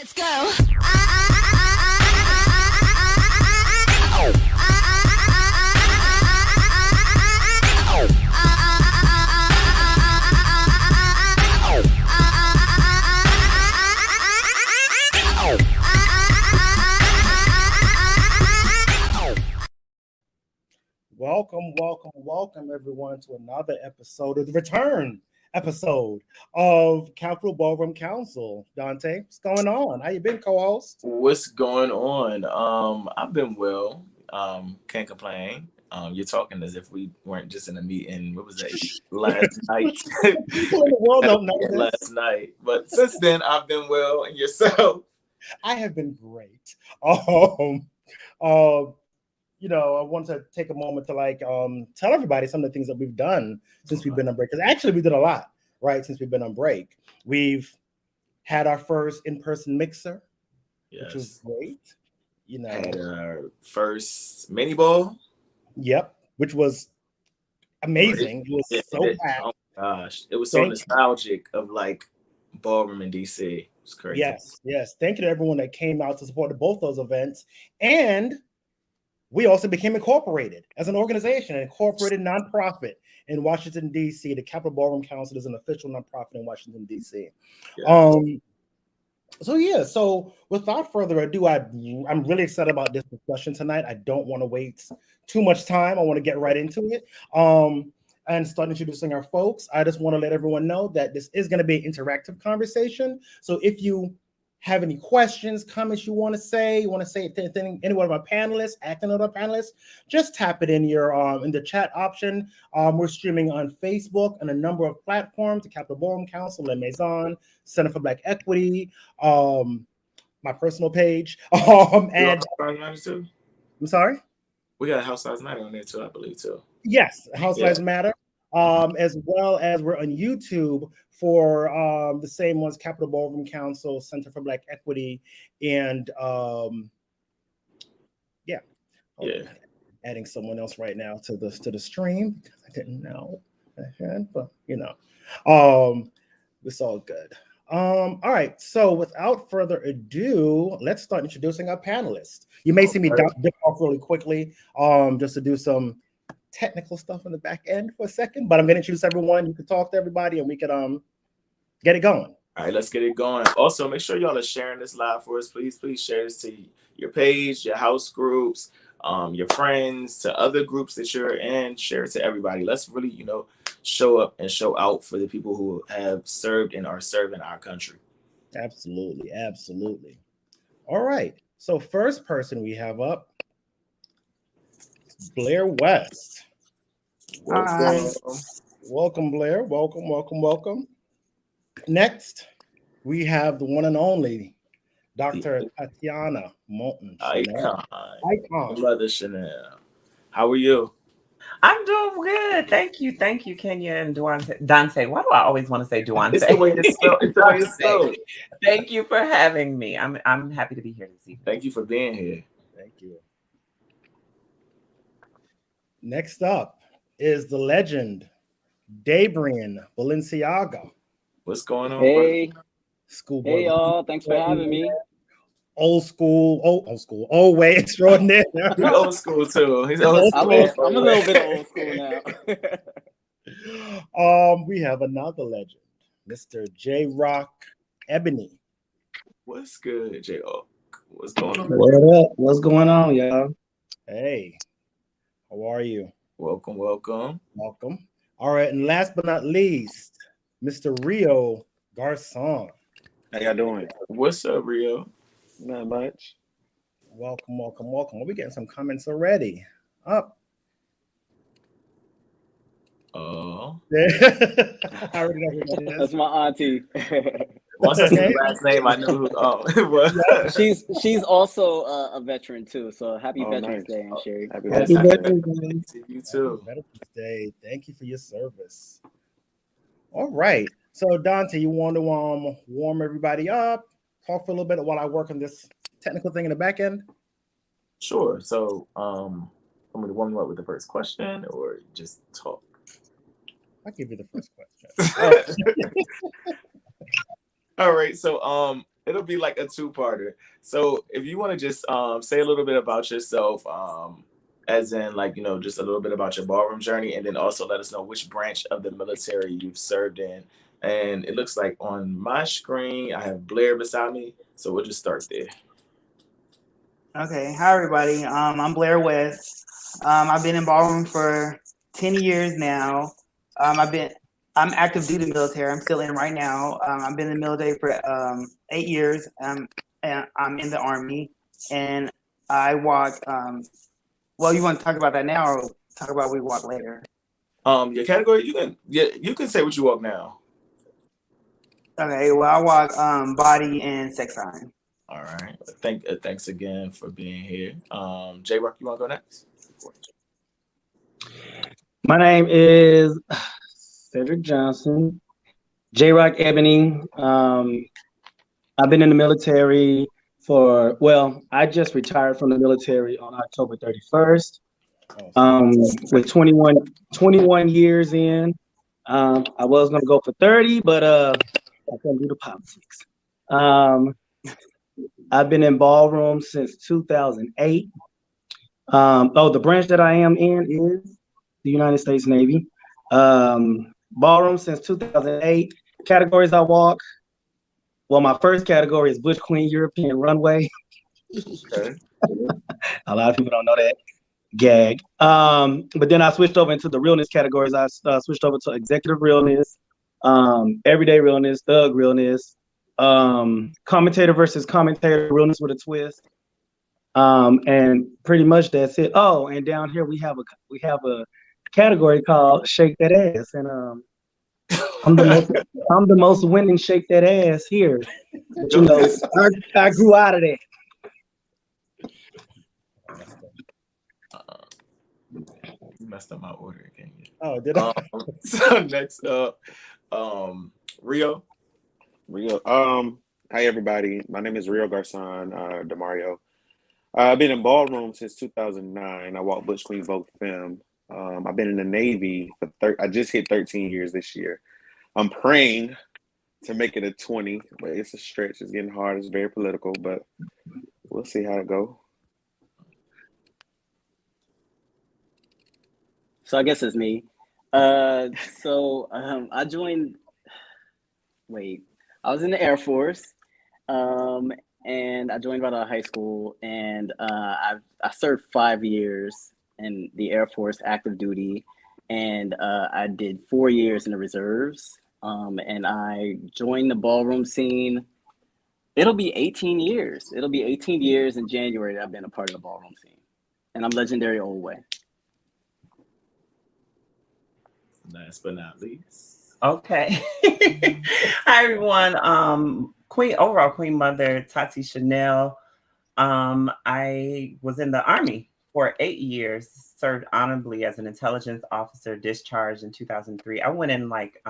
Let's go. Welcome, everyone, to another episode of the return episode of Capitol Ballroom Council. Dante, what's going on? How you been, co-host? What's going on? I've been well. Can't complain. You're talking as if we weren't just in a meeting. What was that last night? People in the world don't know this. Last night, but since then I've been well. And yourself? I have been great. I want to take a moment to tell everybody some of the things that we've done since we've been on break. Because actually, we did a lot, right? Since we've been on break, we've had our first in-person mixer, which was great. Had our first mini ball. Yep, which was amazing. It was so packed. Oh my gosh, it was so nostalgic of like ballroom in DC. It was crazy. Yes. Thank you to everyone that came out to support both those events. And we also became incorporated as an organization, an incorporated nonprofit in Washington, D.C. The Capitol Ballroom Council is an official nonprofit in Washington, D.C. So without further ado, I'm really excited about this discussion tonight. I don't want to wait too much time. I want to get right into it and start introducing our folks. I just want to let everyone know that this is going to be an interactive conversation. So if you have any questions, comments you want to say it to any one of our panelists, acting on our panelists, just tap it in your in the chat option. We're streaming on Facebook and a number of platforms: the Capitol Ballroom Council, La Maison, Center for Black Equity, my personal page, and too? I'm sorry. We got House Size Matter on there too, I believe too. Yes, House Size Matter. As well as we're on YouTube for the same ones: Capitol Ballroom Council, Center for Black Equity, and adding someone else right now to the stream because I didn't know ahead, but it's all good. All right, so without further ado, let's start introducing our panelists. You may see me dip off really quickly, just to do some technical stuff on the back end for a second, but I'm going to introduce everyone. You can talk to everybody and we can get it going. All right, let's get it going. Also, make sure y'all are sharing this live for us. Please share this to your page, your house groups, your friends, to other groups that you're in. Share it to everybody. Let's really, show up and show out for the people who have served and are serving our country. Absolutely. All right. So first welcome we have up, Blair West. Welcome, Blair. Welcome. Next, we have the one and only Dr. Tatyana Moulton. Icon. Mother Chanel. How are you? I'm doing good. Thank you, Kenya and Dante. Why do I always want to say Duante? It's the way it's spelled. Thank you for having me. I'm happy to be here this evening. Thank you for being here. Thank you. Next up is the legend, Dabrian Balenciaga. What's going on? Hey, school. Hey, y'all. Thanks for having me. Old way extraordinary. He's old school too. I'm a little bit old school now. We have another legend, Mr. J Rock Ebony. What's good, J Rock? What's going on? What up? What's going on, y'all? Hey, how are you? Welcome. All right, and last but not least, Mr. Rio Garçon. How y'all doing? What's up, Rio? Not much. Welcome. We're getting some comments already. Up. Oh. That's my auntie. Once I said the last name, I knew. She's also a veteran too. So happy Veterans Day, and Sherry. Happy Veterans Day to you too. Veterans Day. Thank you for your service. All right. So Dante, you want to warm everybody up? Talk for a little bit while I work on this technical thing in the back end. Sure. So, I'm going to warm you up with the first question, or just talk. I'll give you the first question. All right. So, it'll be like a two-parter. So if you want to just say a little bit about yourself, as in like, you know, just a little bit about your ballroom journey, and then also let us know which branch of the military you've served in. And it looks like on my screen I have Blair beside me, so we'll just start there. Okay, hi everybody. I'm Blair West. I've been in ballroom for 10 years now. I'm active duty military. I'm still in right now. I've been in the military for 8 years. And I'm in the Army, and I walk. Well, you want to talk about that now, or talk about we walk later? Your category, you can say what you walk now. Okay, well, I walk body and sex sign. All right. Thanks again for being here. J Rock, you want to go next? My name is Cedric Johnson, J Rock Ebony. I've been in the military I just retired from the military on October 31st. With 21 years in. I was going to go for 30, but I couldn't do the politics. I've been in ballroom since 2008. The branch that I am in is the United States Navy. Ballroom since 2008. Categories I walk. Well, my first category is Bush Queen European Runway. Okay. A lot of people don't know that gag. But then I switched over into the realness categories. I switched over to executive realness, everyday realness, thug realness, commentator versus commentator realness with a twist. And pretty much that's it. Oh, and down here we have a category called Shake That Ass, and I'm the most winning Shake That Ass here. But, you know, I grew out of that. You messed up my order again. Oh, did I? So next up, Rio. Hi everybody. My name is Rio Garçon, Demario. I've been in ballroom since 2009. I walked Butch Queen Vogue Femme. I've been in the Navy I just hit 13 years this year. I'm praying to make it a 20, but it's a stretch. It's getting hard. It's very political, but we'll see how it goes. So I guess it's me. I joined. Wait, I was in the Air Force, and I joined right out of high school, and I served 5 years in the Air Force active duty, and I did 4 years in the reserves, and I joined the ballroom scene. It'll be 18 years. It'll be 18 years in January that I've been a part of the ballroom scene, and I'm legendary old way. Last but not least. Okay. Hi everyone. Queen Mother Tati Chanel. I was in the Army for 8 years, served honorably as an intelligence officer, discharged in 2003. I went in like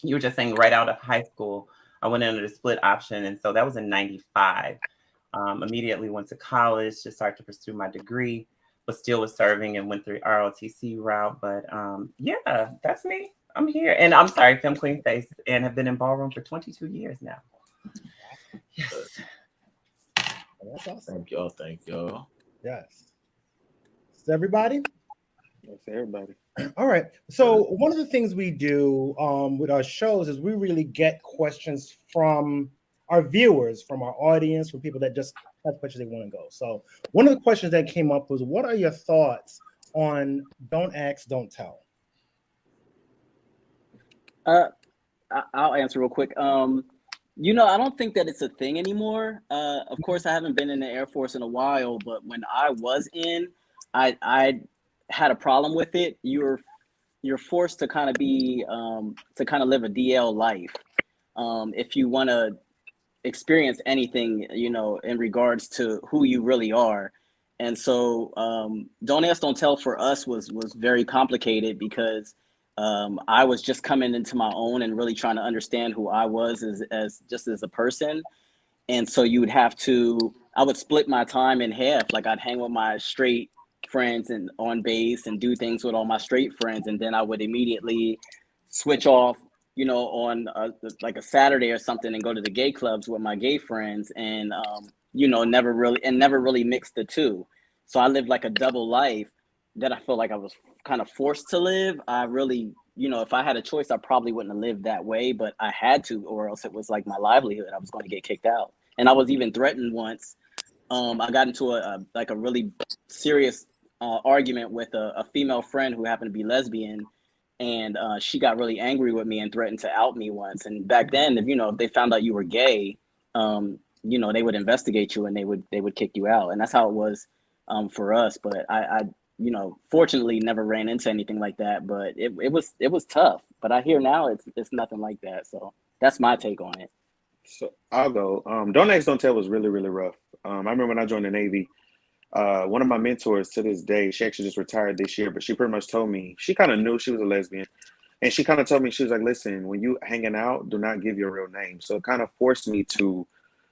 you were just saying, right out of high school. I went in at a split option, and so that was in 95. Immediately went to college to start to pursue my degree, but still was serving and went through ROTC route. But yeah, that's me. I'm here. And I'm sorry, Femme Queen Face, and have been in ballroom for 22 years now. Yes. That's awesome. Thank y'all. Yes. Is everybody? That's everybody. All right. So one of the things we do with our shows is we really get questions from our viewers, from our audience, from people that just have questions they want to go. So one of the questions that came up was, what are your thoughts on don't ask, don't tell? I'll answer real quick. You know, I don't think that it's a thing anymore. Of course, I haven't been in the Air Force in a while, but when I was in, I had a problem with it. You're forced to kind of be to kind of live a DL life if you want to experience anything, you know, in regards to who you really are. And so don't ask, don't tell for us was very complicated because I was just coming into my own and really trying to understand who I was as a person. And so you would have to, I would split my time in half. Like I'd hang with my straight friends and on base and do things with all my straight friends. And then I would immediately switch off you know, on like a Saturday or something and go to the gay clubs with my gay friends and, you know, never really mixed the two. So I lived like a double life that I feel like I was kind of forced to live. I really, you know, if I had a choice, I probably wouldn't have lived that way, but I had to, or else it was like my livelihood. I was going to get kicked out. And I was even threatened once. I got into a really serious argument with a female friend who happened to be lesbian, and she got really angry with me and threatened to out me once. And back then, if they found out you were gay, you know, they would investigate you and they would kick you out. And that's how it was for us. But I you know, fortunately never ran into anything like that. But it was tough. But I hear now it's nothing like that. So that's my take on it. So I'll go. Don't Ask, Don't Tell was really, really rough. I remember when I joined the Navy, one of my mentors to this day, she actually just retired this year, but she pretty much told me, she kind of knew she was a lesbian. And she kind of told me, she was like, listen, when you hanging out, do not give your real name. So it kind of forced me to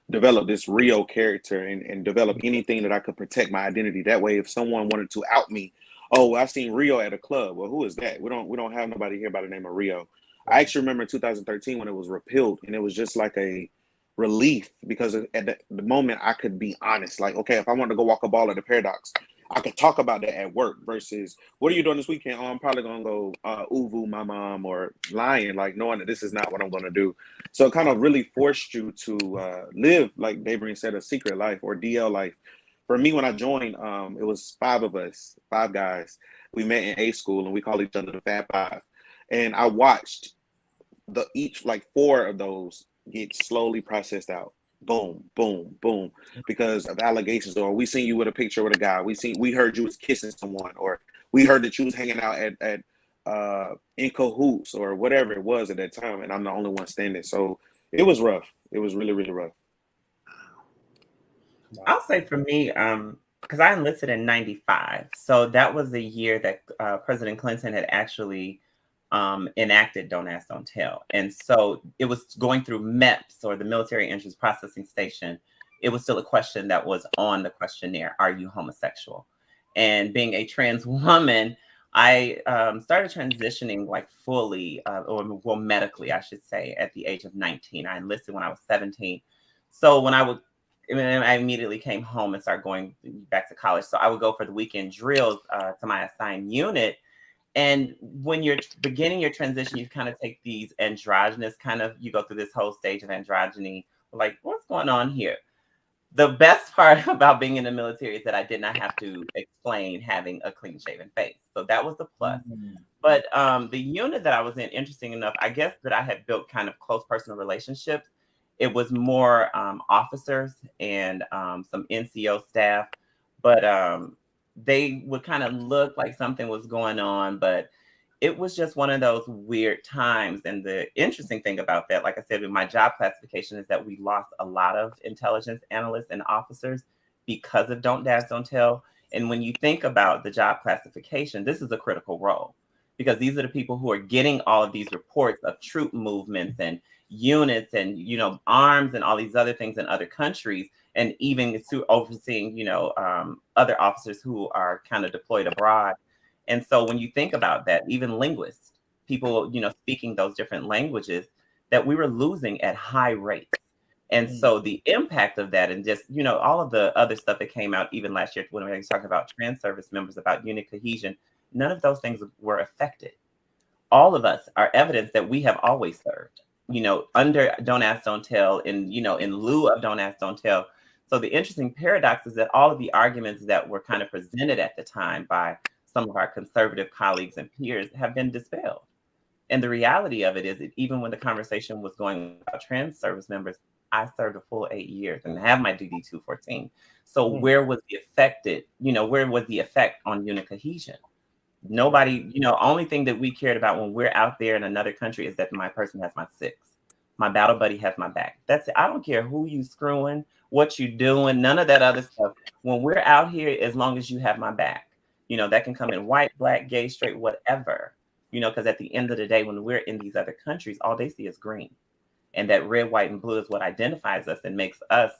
develop this Rio character and develop anything that I could protect my identity. That way, if someone wanted to out me, oh, I seen Rio at a club. Well, who is that? We don't have nobody here by the name of Rio. I actually remember in 2013 when it was repealed, and it was just like a relief because at the moment I could be honest. Like, okay, if I want to go walk a ball at the Paradox, I could talk about that at work versus what are you doing this weekend? Oh, I'm probably gonna go uvu my mom, or lying, like knowing that this is not what I'm gonna do. So it kind of really forced you to live, like Dabrian said, a secret life or DL life. For me, when I joined, it was 5 of us, 5 guys. We met in A school and we called each other the Fat Five. And I watched each like 4 of those get slowly processed out. Boom, boom, boom, because of allegations. Or we seen you with a picture with a guy. We heard you was kissing someone, or we heard that you was hanging out at in cahoots or whatever it was at that time. And I'm the only one standing. So it was rough. It was really, really rough. I'll say for me, because I enlisted in '95, so that was the year that President Clinton had actually enacted Don't Ask, Don't Tell. And so it was going through MEPS, or the Military Entrance Processing Station. It was still a question that was on the questionnaire: are you homosexual? And being a trans woman, I started transitioning like fully, or well, medically, I should say, at the age of 19. I enlisted when I was 17. So when I immediately came home and started going back to college. So I would go for the weekend drills to my assigned unit. And when you're beginning your transition, you kind of take these androgynous you go through this whole stage of androgyny, like, what's going on here? The best part about being in the military is that I did not have to explain having a clean shaven face. So that was the plus. Mm-hmm. But the unit that I was in, interesting enough, I guess that I had built kind of close personal relationships. It was more officers and some NCO staff, but they would kind of look like something was going on, but it was just one of those weird times. And the interesting thing about that, like I said, in my job classification, is that we lost a lot of intelligence analysts and officers because of Don't Ask, Don't Tell. And when you think about the job classification, this is a critical role, because these are the people who are getting all of these reports of troop movements and units and, you know, arms and all these other things in other countries, and even overseeing, you know, other officers who are kind of deployed abroad. And so when you think about that, even linguists, people, you know, speaking those different languages, that we were losing at high rates. And so the impact of that, and just, you know, all of the other stuff that came out even last year when we were talking about trans service members, about unit cohesion, none of those things were affected. All of us are evidence that we have always served, you know, under Don't Ask, Don't Tell, in, you know, in lieu of Don't Ask, Don't Tell. So the interesting paradox is that all of the arguments that were kind of presented at the time by some of our conservative colleagues and peers have been dispelled. And the reality of it is that even when the conversation was going about trans service members, I served a full 8 years and have my DD 214. So where was the where was the effect on unit cohesion? Nobody, you know, only thing that we cared about when we're out there in another country is that my person has my 6. My battle buddy has my back. That's it. I don't care who you screwing, what you doing, none of that other stuff. When we're out here, as long as you have my back, you know, that can come in white, black, gay, straight, whatever, you know, because at the end of the day, when we're in these other countries, all they see is green. And that red, white, and blue is what identifies us and makes us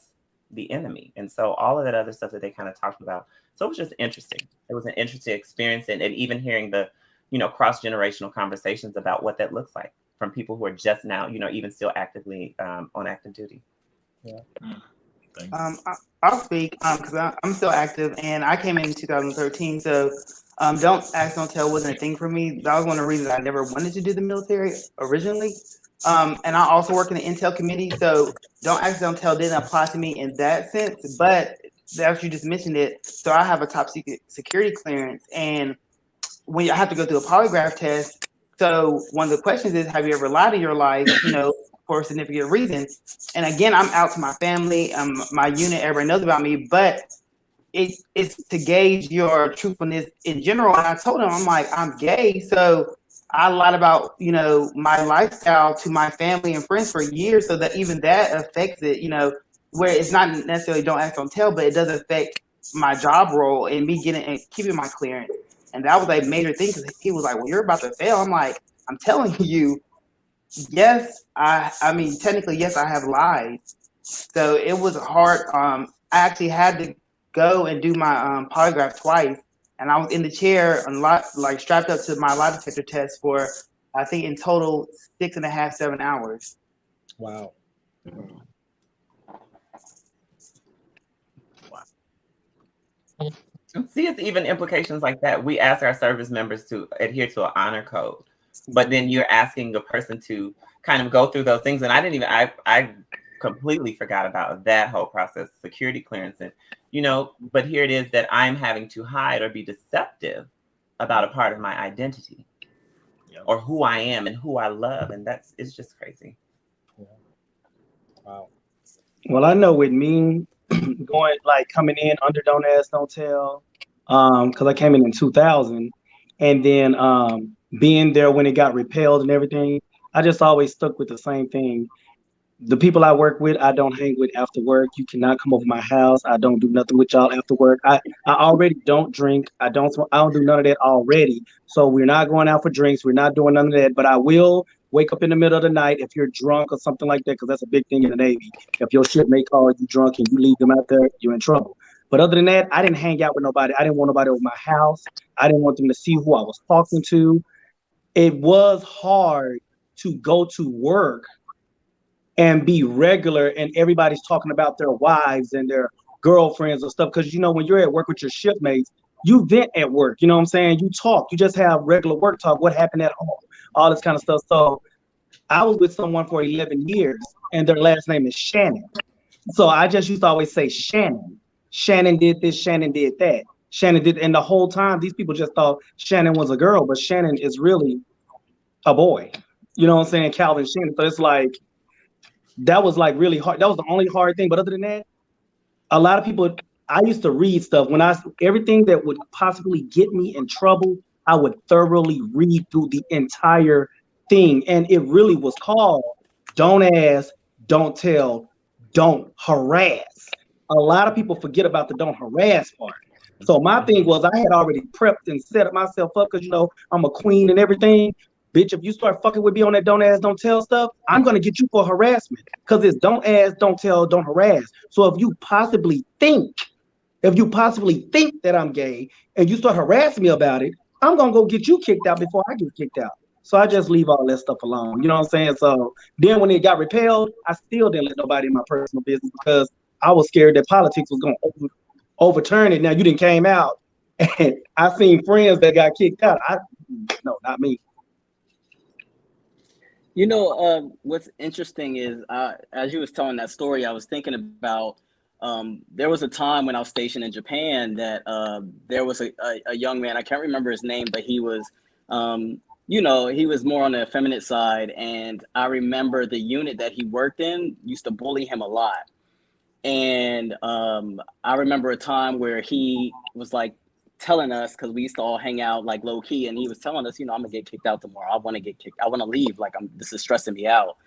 the enemy. And so all of that other stuff that they kind of talked about. So it was just interesting. It was an interesting experience. And even hearing the, you know, cross-generational conversations about what that looks like from people who are just now, even still actively on active duty. Yeah. I'll speak because I'm still active, and I came in 2013. So, don't ask, don't tell wasn't a thing for me. That was one of the reasons I never wanted to do the military originally. And I also work in the intel committee, so don't ask, don't tell didn't apply to me in that sense. But as you just mentioned it, so I have a top secret security clearance, and when I have to go through a polygraph test, so one of the questions is, have you ever lied in your life, for a significant reason? And again, I'm out to my family, my unit, everybody knows about me, but it's to gauge your truthfulness in general. And I told him, I'm like, I'm gay, so I lied about, my lifestyle to my family and friends for years, so that even that affects it, where it's not necessarily don't ask, don't tell, but it does affect my job role and me getting and keeping my clearance. And that was a major thing because he was like, well, you're about to fail. I'm like, I'm telling you, yes, I mean, technically, yes, I have lied. So it was hard. I actually had to go and do my polygraph twice. And I was in the chair a lot, like strapped up to my lie detector test for, I think in total, 6.5, 7 hours. Wow. See, it's even implications like that. We ask our service members to adhere to an honor code, but then you're asking the person to kind of go through those things. And I completely forgot about that whole process, security clearance. And, but here it is that I'm having to hide or be deceptive about a part of my identity or who I am and who I love. And it's just crazy. Yeah. Wow. Well, I know with me coming in under Don't Ask, Don't Tell, because I came in 2000, and then being there when it got repelled and everything, I just always stuck with the same thing. The people I work with, I don't hang with after work. You cannot come over my house. I don't do nothing with y'all after work. I already don't drink. I don't do none of that already. So we're not going out for drinks. We're not doing none of that. But I will wake up in the middle of the night if you're drunk or something like that, because that's a big thing in the Navy. If your ship may call you drunk and you leave them out there, you're in trouble. But other than that, I didn't hang out with nobody. I didn't want nobody over my house. I didn't want them to see who I was talking to. It was hard to go to work and be regular, and everybody's talking about their wives and their girlfriends and stuff. Because, when you're at work with your shipmates, you vent at work. You know what I'm saying? You talk. You just have regular work talk. What happened at home? All this kind of stuff. So I was with someone for 11 years, and their last name is Shannon. So I just used to always say Shannon. Shannon did this. Shannon did that. Shannon did. And the whole time, these people just thought Shannon was a girl, but Shannon is really a boy. You know what I'm saying? Calvin Shannon. So it's like, that was like really hard. That was the only hard thing. But other than that, a lot of people, I used to read stuff everything that would possibly get me in trouble, I would thoroughly read through the entire thing. And it really was called Don't Ask, Don't Tell, Don't Harass. A lot of people forget about the don't harass part. So my thing was, I had already prepped and set myself up because, I'm a queen and everything. Bitch, if you start fucking with me on that don't ask, don't tell stuff, I'm going to get you for harassment, because it's don't ask, don't tell, don't harass. So if you possibly think that I'm gay and you start harassing me about it, I'm going to go get you kicked out before I get kicked out. So I just leave all that stuff alone. You know what I'm saying? So then when it got repelled, I still didn't let nobody in my personal business because I was scared that politics was going to overturn it. Now, you didn't came out, and I seen friends that got kicked out. No, not me. What's interesting is, as you was telling that story, I was thinking about, there was a time when I was stationed in Japan that there was a young man, I can't remember his name, but he was, he was more on the effeminate side. And I remember the unit that he worked in used to bully him a lot. And I remember a time where he was like, telling us, because we used to all hang out like low key, and he was telling us, I'm gonna get kicked out tomorrow. I want to get kicked. I want to leave. Like, this is stressing me out.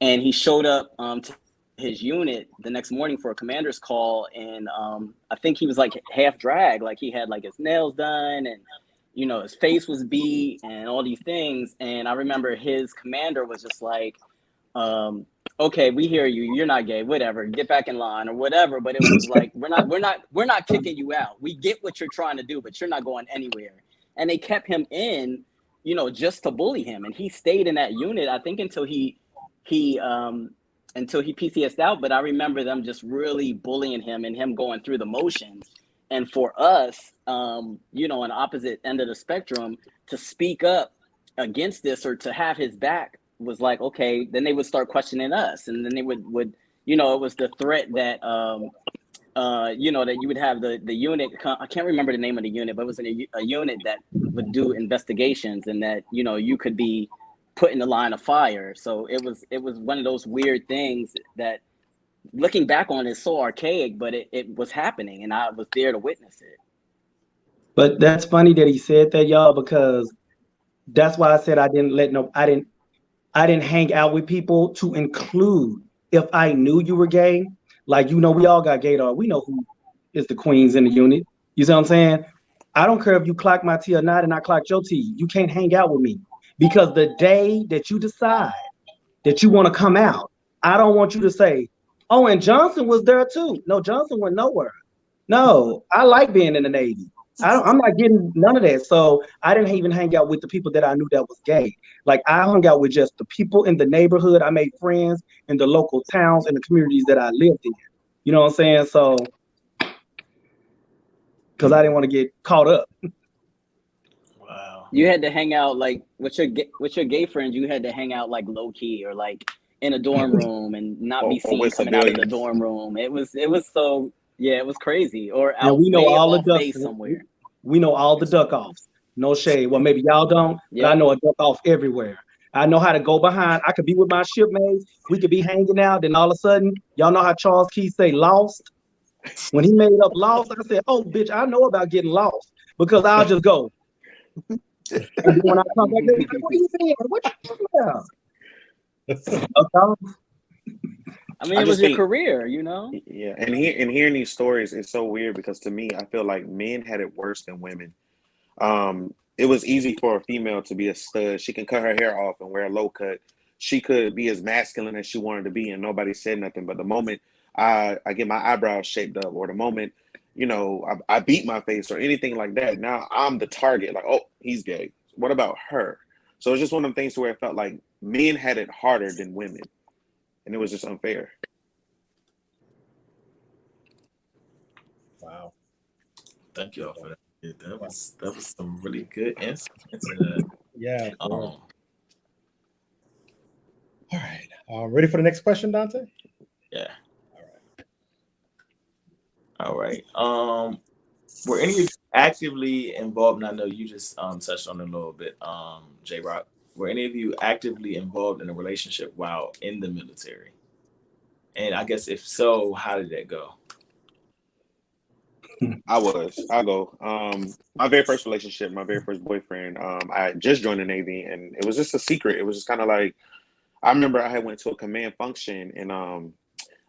And he showed up to his unit the next morning for a commander's call, and I think he was like half drag, like he had like his nails done, and his face was beat and all these things. And I remember his commander was just like, okay, we hear you. You're not gay. Whatever. Get back in line or whatever. But it was like, we're not kicking you out. We get what you're trying to do, but you're not going anywhere. And they kept him in just to bully him. And he stayed in that unit, I think, until he PCS'd out. But I remember them just really bullying him and him going through the motions. And for us, on the opposite end of the spectrum, to speak up against this or to have his back was like, okay, then they would start questioning us. And then they would it was the threat that, that you would have the unit, I can't remember the name of the unit, but it was a unit that would do investigations, and that, you could be put in the line of fire. So it was one of those weird things that, looking back on, is so archaic, but it was happening, and I was there to witness it. But that's funny that he said that, y'all, because that's why I said I didn't hang out with people to include if I knew you were gay. Like, we all got gaydar. We know who is the queens in the unit. You see what I'm saying? I don't care if you clock my T or not and I clock your T. You can't hang out with me, because the day that you decide that you want to come out, I don't want you to say, oh, and Johnson was there too. No, Johnson went nowhere. No, I like being in the Navy. I'm not getting none of that. So I didn't even hang out with the people that I knew that was gay. Like, I hung out with just the people in the neighborhood. I made friends in the local towns and the communities that I lived in. You know what I'm saying? So, because I didn't want to get caught up. Wow. You had to hang out like with your gay friends. You had to hang out like low key, or like in a dorm room, and not be seen coming out of the dorm room. It was so, yeah, it was crazy. Or out, we know all the base somewhere. We know all the duck offs. No shade. Well, maybe y'all don't, but I know a duck off everywhere. I know how to go behind. I could be with my shipmates. We could be hanging out. Then all of a sudden, y'all know how Charles Key say lost? When he made up lost, I said, oh, bitch, I know about getting lost, because I'll just go. And then when I come back, they're like, what are you saying? What you talking about? I mean, it was your career, Yeah, and hearing these stories is so weird, because to me, I feel like men had it worse than women. It was easy for a female to be a stud. She can cut her hair off and wear a low cut. She could be as masculine as she wanted to be, and nobody said nothing. But the moment I get my eyebrows shaped up, or the moment, I beat my face or anything like that, now I'm the target. Like, oh, he's gay. What about her? So it's just one of the things where it felt like men had it harder than women, and it was just unfair. Wow. Thank y'all for that. Yeah, that was some really good insight into that. Yeah. All right. Ready for the next question, Dante? Yeah. All right. Were any of you actively involved? And I know you just touched on it a little bit, J-Rock. Were any of you actively involved in a relationship while in the military? And I guess if so, how did that go? I'll go. My very first relationship, my very first boyfriend, I had just joined the Navy, and it was just a secret. It was just kind of like, I remember I had went to a command function, and I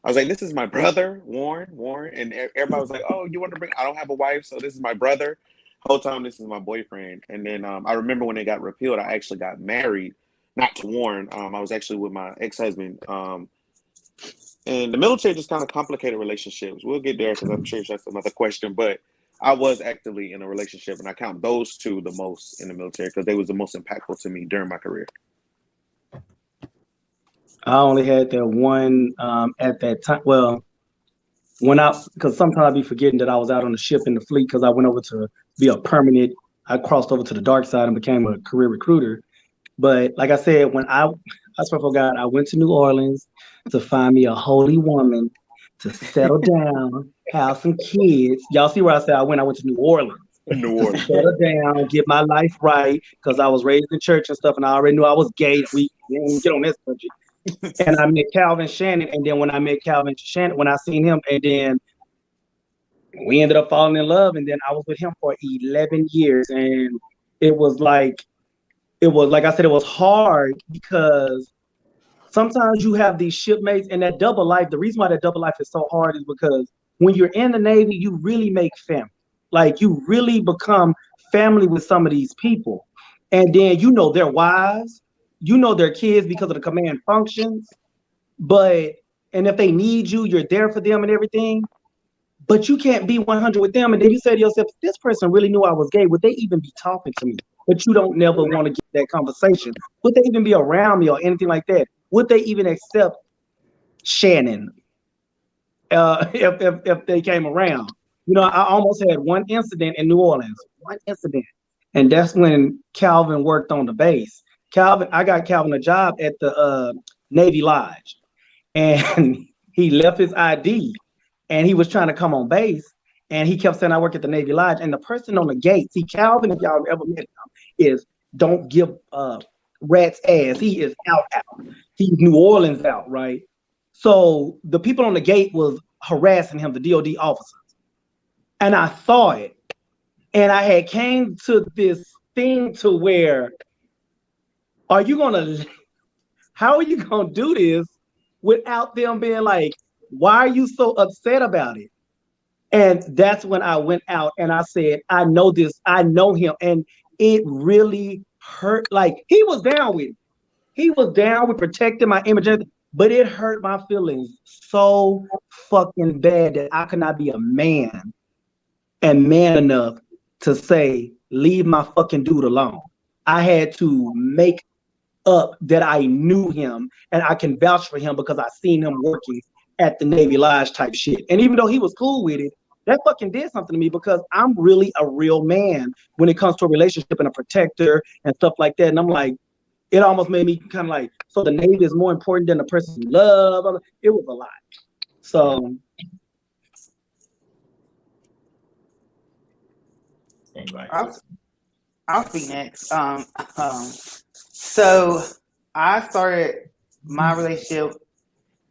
was like, this is my brother, Warren. And everybody was like, oh, you want to bring, I don't have a wife, so this is my brother. Whole time, this is my boyfriend. And then I remember when it got repealed, I actually got married, not to Warren. I was actually with my ex-husband. And the military just kind of complicated relationships. We'll get there, because I'm sure that's another question. But I was actively in a relationship, and I count those two the most in the military, because they was the most impactful to me during my career. I only had that one at that time. Well, because sometimes I'd be forgetting that I was out on the ship in the fleet, because I went over to be a permanent. I crossed over to the dark side and became a career recruiter. But like I said, when I swear for God, I went to New Orleans to find me a holy woman to settle down, have some kids. Y'all see where I said I went to New Orleans. Settle down, get my life right, because I was raised in church and stuff, and I already knew I was gay. We didn't get on this subject. And I met Calvin Shannon, and then when I met Calvin Shannon, when I seen him, and then we ended up falling in love, and then I was with him for 11 years, and it was like I said, it was hard, because sometimes you have these shipmates, and that double life. The reason why that double life is so hard is because when you're in the Navy, you really make family. Like, you really become family with some of these people, and then their wives, their kids, because of the command functions. And if they need you, you're there for them and everything. But you can't be 100 with them. And then you say to yourself, if this person really knew I was gay, would they even be talking to me? but you don't never want to get that conversation. Would they even be around me or anything like that? Would they even accept Shannon if they came around? You know, I almost had one incident in New Orleans, one incident, and that's when Calvin worked on the base. I got Calvin a job at the Navy Lodge, and he left his ID, and he was trying to come on base, and he kept saying, "I work at the Navy Lodge." And the person on the gate, see, Calvin, if y'all ever met him, is don't give rat's ass. He is out. He's New Orleans out, right? So the people on the gate was harassing him, the DOD officers. And I saw it. And I had came to this thing to where, how are you gonna do this without them being like, why are you so upset about it? And that's when I went out and I said, I know him. And it really hurt. Like, he was down with protecting my image, but it hurt my feelings so fucking bad that I could not be a man and man enough to say, leave my fucking dude alone. I had to make up that I knew him and I can vouch for him because I seen him working at the Navy Lodge type shit. And even though he was cool with it, that fucking did something to me because I'm really a real man when it comes to a relationship and a protector and stuff like that. And I'm like, it almost made me kind of like, so the Navy is more important than the person you love. It was a lot. So. I'll speak next. So I started my relationship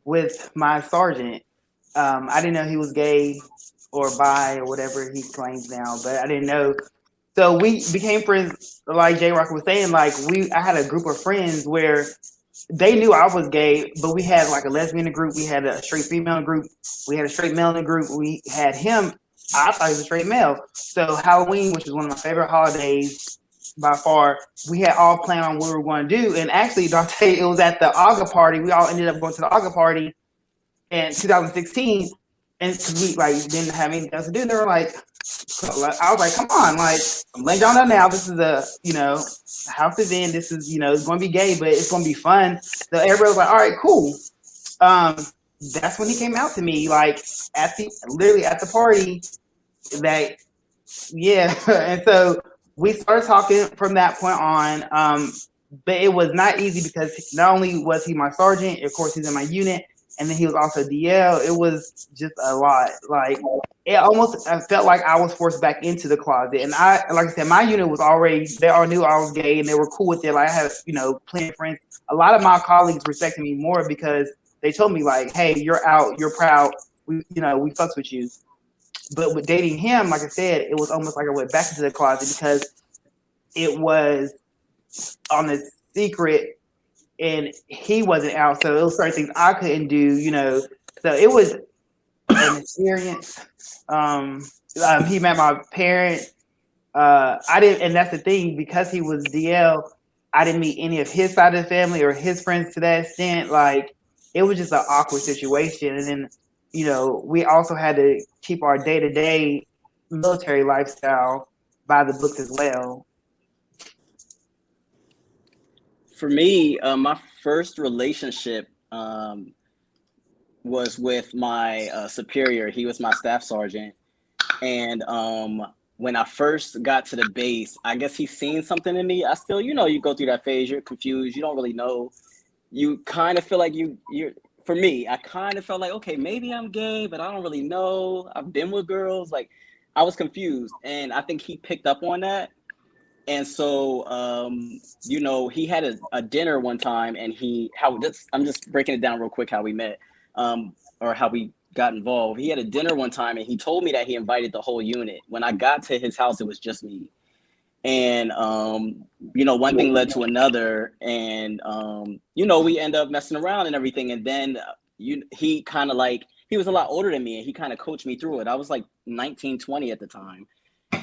with my sergeant. I didn't know he was gay or bi or whatever he claims now, but I didn't know. So we became friends, like J Rock was saying. Like I had a group of friends where they knew I was gay, but we had like a lesbian in the group, we had a straight female in the group, we had a straight male in the group, we had him. I thought he was a straight male. So Halloween, which is one of my favorite holidays by far, we had all planned on what we were going to do. And actually, Dante, it was at the AGA party. We all ended up going to the AGA party in 2016, and we like didn't have anything else to do. They were like, I was like, come on, like I'm letting y'all know now. This is a house event. This is it's going to be gay, but it's going to be fun. So everybody was like, all right, cool. That's when he came out to me, like literally at the party. That and so we started talking from that point on. But it was not easy because not only was he my sergeant, of course he's in my unit, and then he was also DL. It was just a lot. Like I felt like I was forced back into the closet. And like I said, my unit was they all knew I was gay and they were cool with it. Like I had, plenty of friends. A lot of my colleagues respected me more because they told me like, hey, you're out, you're proud. We fucks with you. But with dating him, like I said, it was almost like I went back into the closet because it was on the secret and he wasn't out. So it was certain things I couldn't do, So it was an experience. He met my parents. I didn't, and that's the thing, because he was DL, I didn't meet any of his side of the family or his friends to that extent. Like, it was just an awkward situation. And then, we also had to keep our day-to-day military lifestyle by the books as well. For me, my first relationship was with my superior. He was my staff sergeant. And when I first got to the base, I guess he's seen something in me. I still, you go through that phase. You're confused. You don't really know. You kind of feel like you're. For me, I kind of felt like, okay, maybe I'm gay, but I don't really know. I've been with girls. Like, I was confused. And I think he picked up on that. And so, he had a dinner one time, and I'm just breaking it down real quick how we met, or how we got involved. He had a dinner one time, and he told me that he invited the whole unit. When I got to his house, it was just me. And, one thing led to another, and, we end up messing around and everything. And then he kind of like, he was a lot older than me, and he kind of coached me through it. I was like 19, 20 at the time.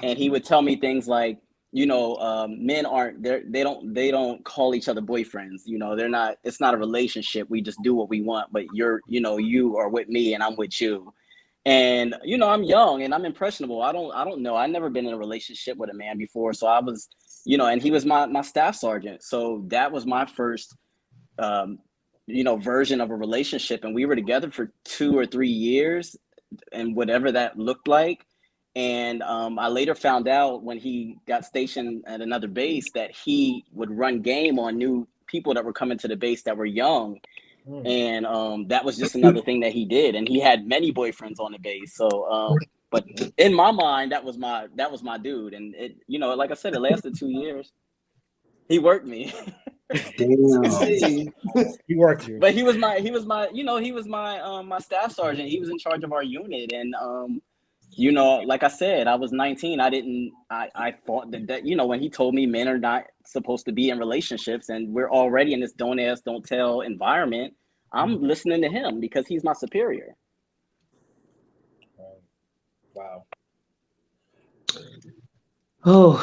And he would tell me things like, men they don't call each other boyfriends. It's not a relationship. We just do what we want, but you are with me and I'm with you. And I'm young and I'm impressionable. I don't know. I've never been in a relationship with a man before, so I was, and he was my staff sergeant. So that was my first, version of a relationship, and we were together for 2 or 3 years, and whatever that looked like. And I later found out when he got stationed at another base that he would run game on new people that were coming to the base that were young. And that was just another thing that he did. And he had many boyfriends on the base. So, but in my mind, that was my dude. And it, like I said, it lasted 2 years. He worked me. Damn. He worked you. But he was my my staff sergeant. He was in charge of our unit. And like I said, I was 19. I thought that when he told me men are not supposed to be in relationships and we're already in this don't ask, don't tell environment, I'm listening to him because he's my superior. Wow. Oh.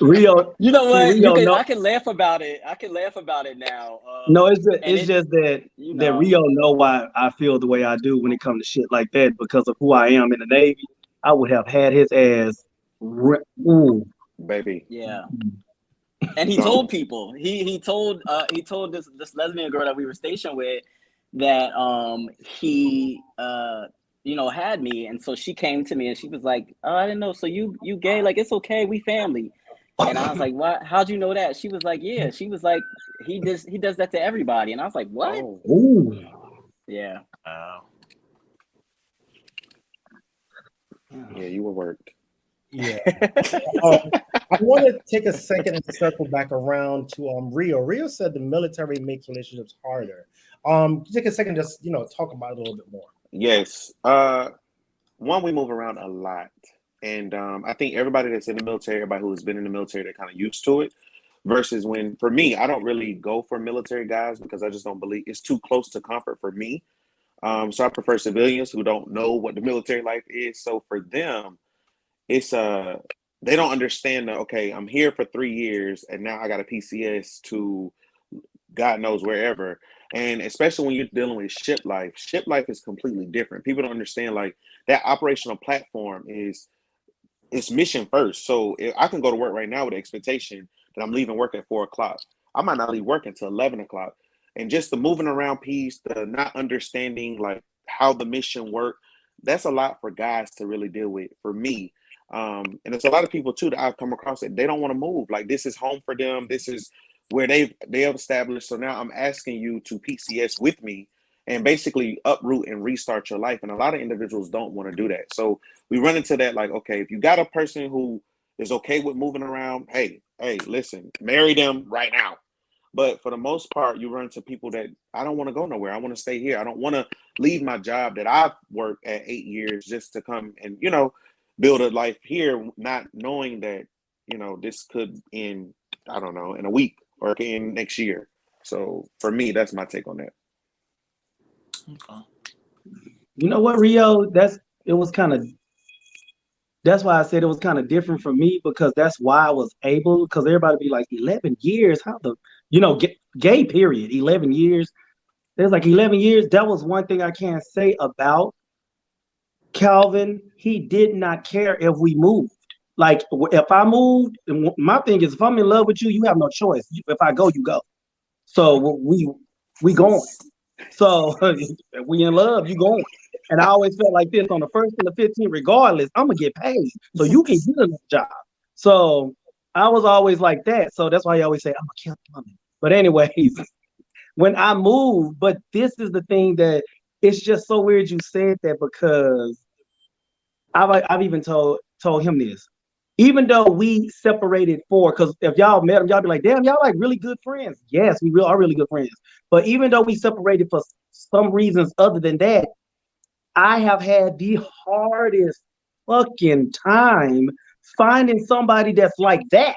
Rio. You know what? Rio, I can laugh about it. I can laugh about it now. No, it's just that that Rio know why I feel the way I do when it comes to shit like that because of who I am in the Navy. I would have had his ass. Ooh. Baby. Yeah. And he told people. He told this lesbian girl that we were stationed with that he had me, and so she came to me and she was like, "Oh, I didn't know. So you gay? Like, it's okay. We family." And I was like, "What? How'd you know that?" She was like, "Yeah." She was like, he does that to everybody." And I was like, "What?" Oh. Ooh. Yeah. Yeah, you were worked. Yeah. I want to take a second and circle back around to Rio. Rio said the military makes relationships harder. Take a second, just talk about it a little bit more. Yes. One, we move around a lot. And I think everybody that's in the military, everybody who's been in the military, they're kind of used to it. Versus when, for me, I don't really go for military guys because I just don't believe it's too close to comfort for me. So I prefer civilians who don't know what the military life is. So for them, it's they don't understand that, okay, I'm here for 3 years and now I got a PCS to God knows wherever. And especially when you're dealing with ship life is completely different. People don't understand like that operational platform is it's mission first. So if I can go to work right now with the expectation that I'm leaving work at 4 o'clock. I might not leave work until 11 o'clock. And just the moving around piece, the not understanding like how the mission work, that's a lot for guys to really deal with for me. And there's a lot of people too that I've come across that they don't want to move. Like this is home for them. This is where they have established. So now I'm asking you to PCS with me and basically uproot and restart your life. And a lot of individuals don't want to do that. So we run into that like, okay, if you got a person who is okay with moving around, hey, listen, marry them right now. But for the most part, you run into people that I don't want to go nowhere. I want to stay here. I don't want to leave my job that I've worked at 8 years just to come and, build a life here, not knowing that, this could end, I don't know, in a week or in next year. So for me, that's my take on that. Okay. You know what, Rio? That's why I said it was kind of different for me because that's why I was able, because everybody be like 11 years, how the, gay period, 11 years. There's like 11 years. That was one thing I can't say about Calvin. He did not care if we moved. Like if I moved, my thing is if I'm in love with you, you have no choice. If I go, you go. So we going. So if we in love, you going. And I always felt like this on the 1st and the 15th, regardless, I'm gonna get paid. So you can get another job. So I was always like that. So that's why I always say I'm a woman. But anyways, when I moved, but this is the thing that it's just so weird you said that because I've even told him this. Even though we separated because if y'all met him, y'all be like, damn, y'all like really good friends. Yes, we are really good friends. But even though we separated for some reasons other than that, I have had the hardest fucking time finding somebody that's like that.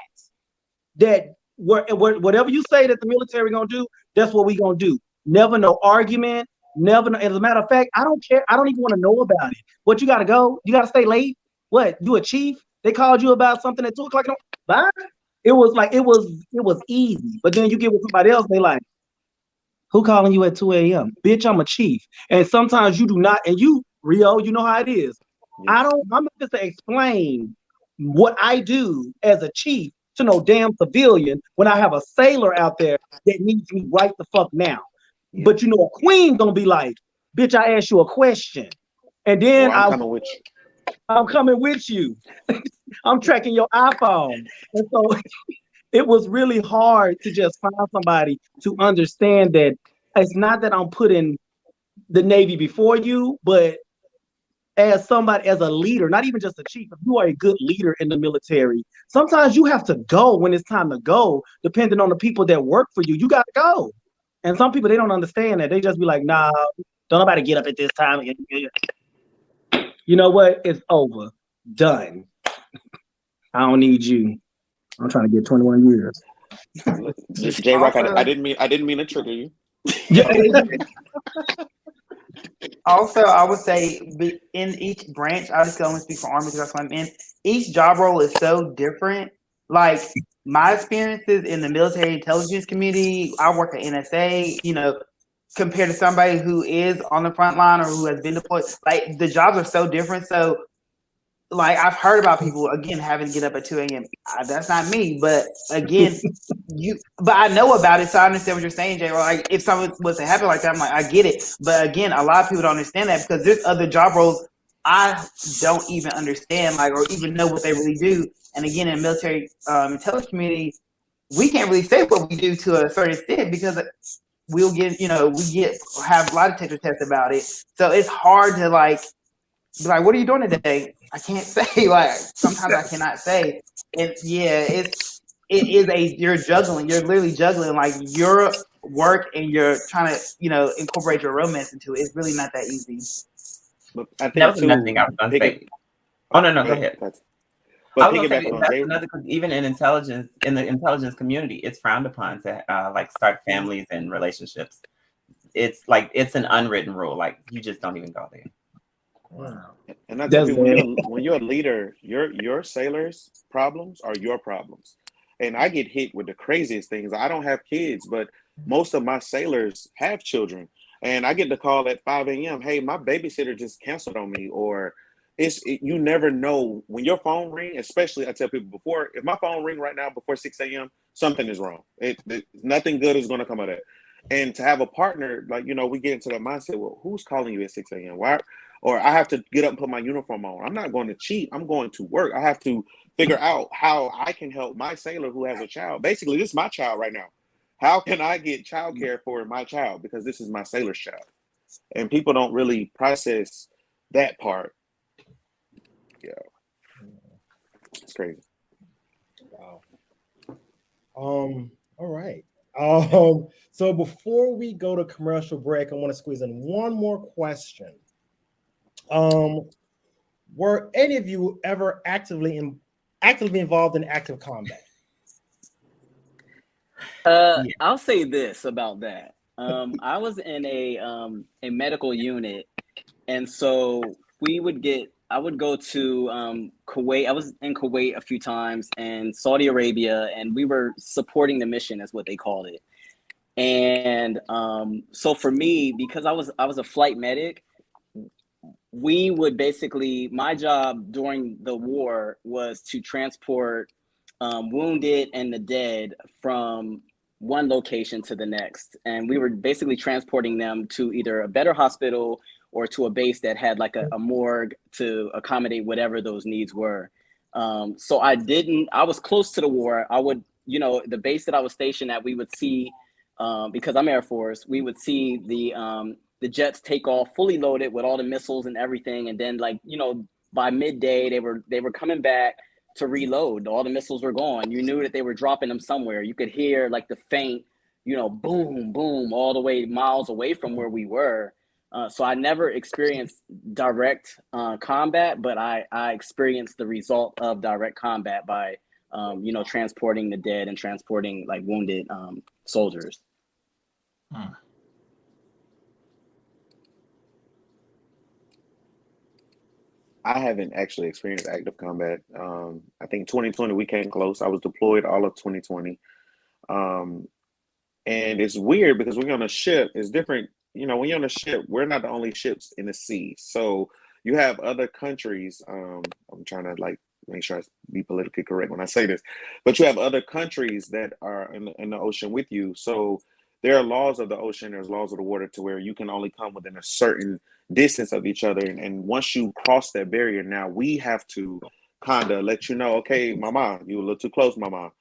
That whatever you say that the military gonna do, that's what we gonna do. Never no argument. Never. As a matter of fact, I don't care. I don't even want to know about it. What, you gotta go? You gotta stay late? What? You a chief? They called you about something at 2 o'clock. Bye. It was like it was easy. But then you get with somebody else, they like, Who calling you at 2 a.m.? Bitch, I'm a chief. And sometimes you do not, and you, Rio, you know how it is. Yes. I'm not just to explain what I do as a chief to no damn civilian when I have a sailor out there that needs me right the fuck now. Yes. But you know, a queen gonna be like, bitch, I asked you a question. And then Or I'm coming with you. I'm coming with you. I'm tracking your iPhone. And so it was really hard to just find somebody to understand that it's not that I'm putting the Navy before you, but as somebody, as a leader, not even just a chief, if you are a good leader in the military, sometimes you have to go when it's time to go, depending on the people that work for you. You got to go. And some people, they don't understand that. They just be like, nah, don't nobody get up at this time. You know what? It's over. Done. I don't need you. I'm trying to get 21 years. J Rock, I didn't mean to trigger you. Also, I would say in each branch, I just can only speak for Army because that's what I'm in. Each job role is so different. Like my experiences in the military intelligence community, I work at NSA, you know, compared to somebody who is on the front line or who has been deployed, like the jobs are so different. So like I've heard about people again having to get up at 2 a.m. That's not me, but again, but I know about it, so I understand what you're saying, Jay. Like if something was to happen like that, I'm like, I get it. But again, a lot of people don't understand that because there's other job roles I don't even understand, like or even know what they really do. And again, in the military intelligence community, we can't really say what we do to a certain extent because we'll get, you know, have lie detector tests about it. So it's hard to like be like, what are you doing today? I can't say. Like sometimes I cannot say. And yeah, you're juggling. You're literally juggling like your work and you're trying to, you know, incorporate your romance into it. It's really not that easy. But I think That was another thing I was going to say. Oh no, go ahead. But I was piggyback on Jay, even in the intelligence community, it's frowned upon to like start families and relationships. It's like it's an unwritten rule. Like you just don't even go there. Wow. and I tell people when you're a leader, your sailors' problems are your problems. And I get hit with the craziest things. I don't have kids, but most of my sailors have children. And I get the call at 5 a.m. Hey, my babysitter just canceled on me. Or you never know when your phone ring, especially I tell people before, if my phone ring right now before 6 a.m., something is wrong. Nothing good is going to come of that. And to have a partner, like, you know, we get into that mindset, well, who's calling you at 6 a.m.? Why? Or I have to get up and put my uniform on. I'm not going to cheat. I'm going to work. I have to figure out how I can help my sailor who has a child. Basically, this is my child right now. How can I get childcare for my child? Because this is my sailor's child. And people don't really process that part. Yeah. It's crazy. Wow. All right. So before we go to commercial break, I want to squeeze in one more question. Were any of you ever actively involved in active combat? I'll say this about that. I was in a medical unit, and so I would go to Kuwait. I was in Kuwait a few times and Saudi Arabia, and we were supporting the mission, is what they called it. And so for me, because I was a flight medic, we would basically, my job during the war was to transport wounded and the dead from one location to the next. And we were basically transporting them to either a better hospital or to a base that had like a morgue to accommodate whatever those needs were. So I was close to the war. I would, you know, the base that I was stationed at, we would see, because I'm Air Force, we would see the jets take off fully loaded with all the missiles and everything. And then, like, you know, by midday, they were coming back to reload. All the missiles were gone. You knew that they were dropping them somewhere. You could hear like the faint, you know, boom, boom, all the way miles away from where we were. So I never experienced direct combat, but I experienced the result of direct combat by, you know, transporting the dead and transporting like wounded soldiers. I haven't actually experienced active combat. I think 2020 we came close. I was deployed all of 2020. And it's weird because when you're on a ship, it's different. You know, when you're on a ship, we're not the only ships in the sea. So you have other countries. I'm trying to like make sure I be politically correct when I say this, but you have other countries that are in the ocean with you. So there are laws of the ocean, there's laws of the water to where you can only come within a certain distance of each other. And once you cross that barrier, now we have to kind of let you know, okay, mama, you a little too close, mama.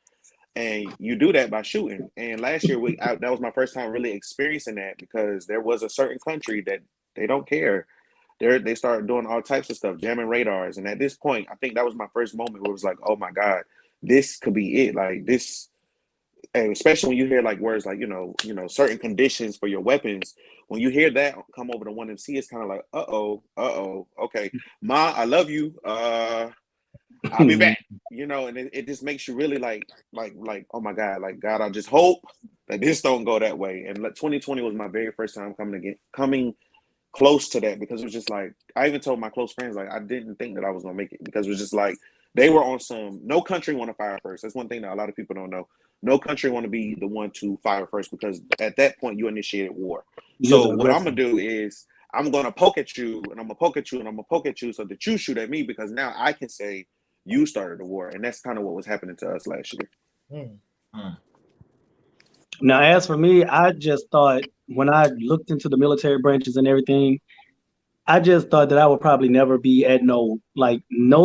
And you do that by shooting. And last year, that was my first time really experiencing that because there was a certain country that they don't care. They started doing all types of stuff, jamming radars. And at this point, I think that was my first moment where it was like, oh my God, this could be it. Like this, and especially when you hear like words like, certain conditions for your weapons. When you hear that come over to 1MC, it's kind of like, okay, Ma, I love you. I'll be back, and it just makes you really like, oh my God, like God, I just hope that this don't go that way. And 2020 was my very first time coming close to that, because it was just like, I even told my close friends, like, I didn't think that I was gonna make it, because it was just like, they were on some, no country want to fire first. That's one thing that a lot of people don't know. No country want to be the one to fire first, because at that point you initiated war. So what I'm gonna do is I'm gonna poke at you, and I'm gonna poke at you, and I'm gonna poke at you, so that you shoot at me, because now I can say you started the war. And that's kind of what was happening to us last year. Now, as for me, I just thought when I looked into the military branches and everything, I just thought that I would probably never be at no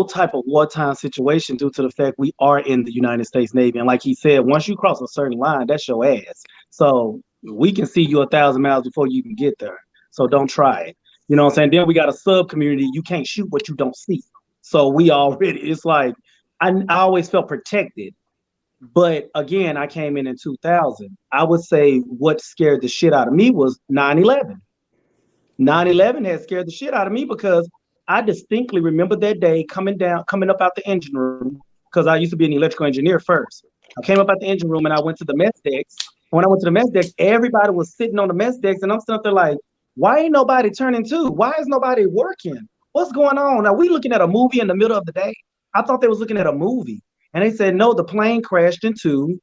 type of wartime situation, due to the fact we are in the United States Navy. And like he said, once you cross a certain line, that's your ass. So we can see you 1,000 miles before you can get there. So don't try it. You know what I'm saying? Then we got a sub community. You can't shoot what you don't see. So we already, it's like, I always felt protected. But again, I came in 2000. I would say what scared the shit out of me was 9/11. 9/11 had scared the shit out of me, because I distinctly remember that day coming up out the engine room, because I used to be an electrical engineer first. I came up out the engine room and I went to the mess decks. When I went to the mess decks, everybody was sitting on the mess decks, and I'm sitting up there like, why ain't nobody turning to? Why is nobody working? What's going on? Are we looking at a movie in the middle of the day? I thought they was looking at a movie. And they said, no, the plane crashed into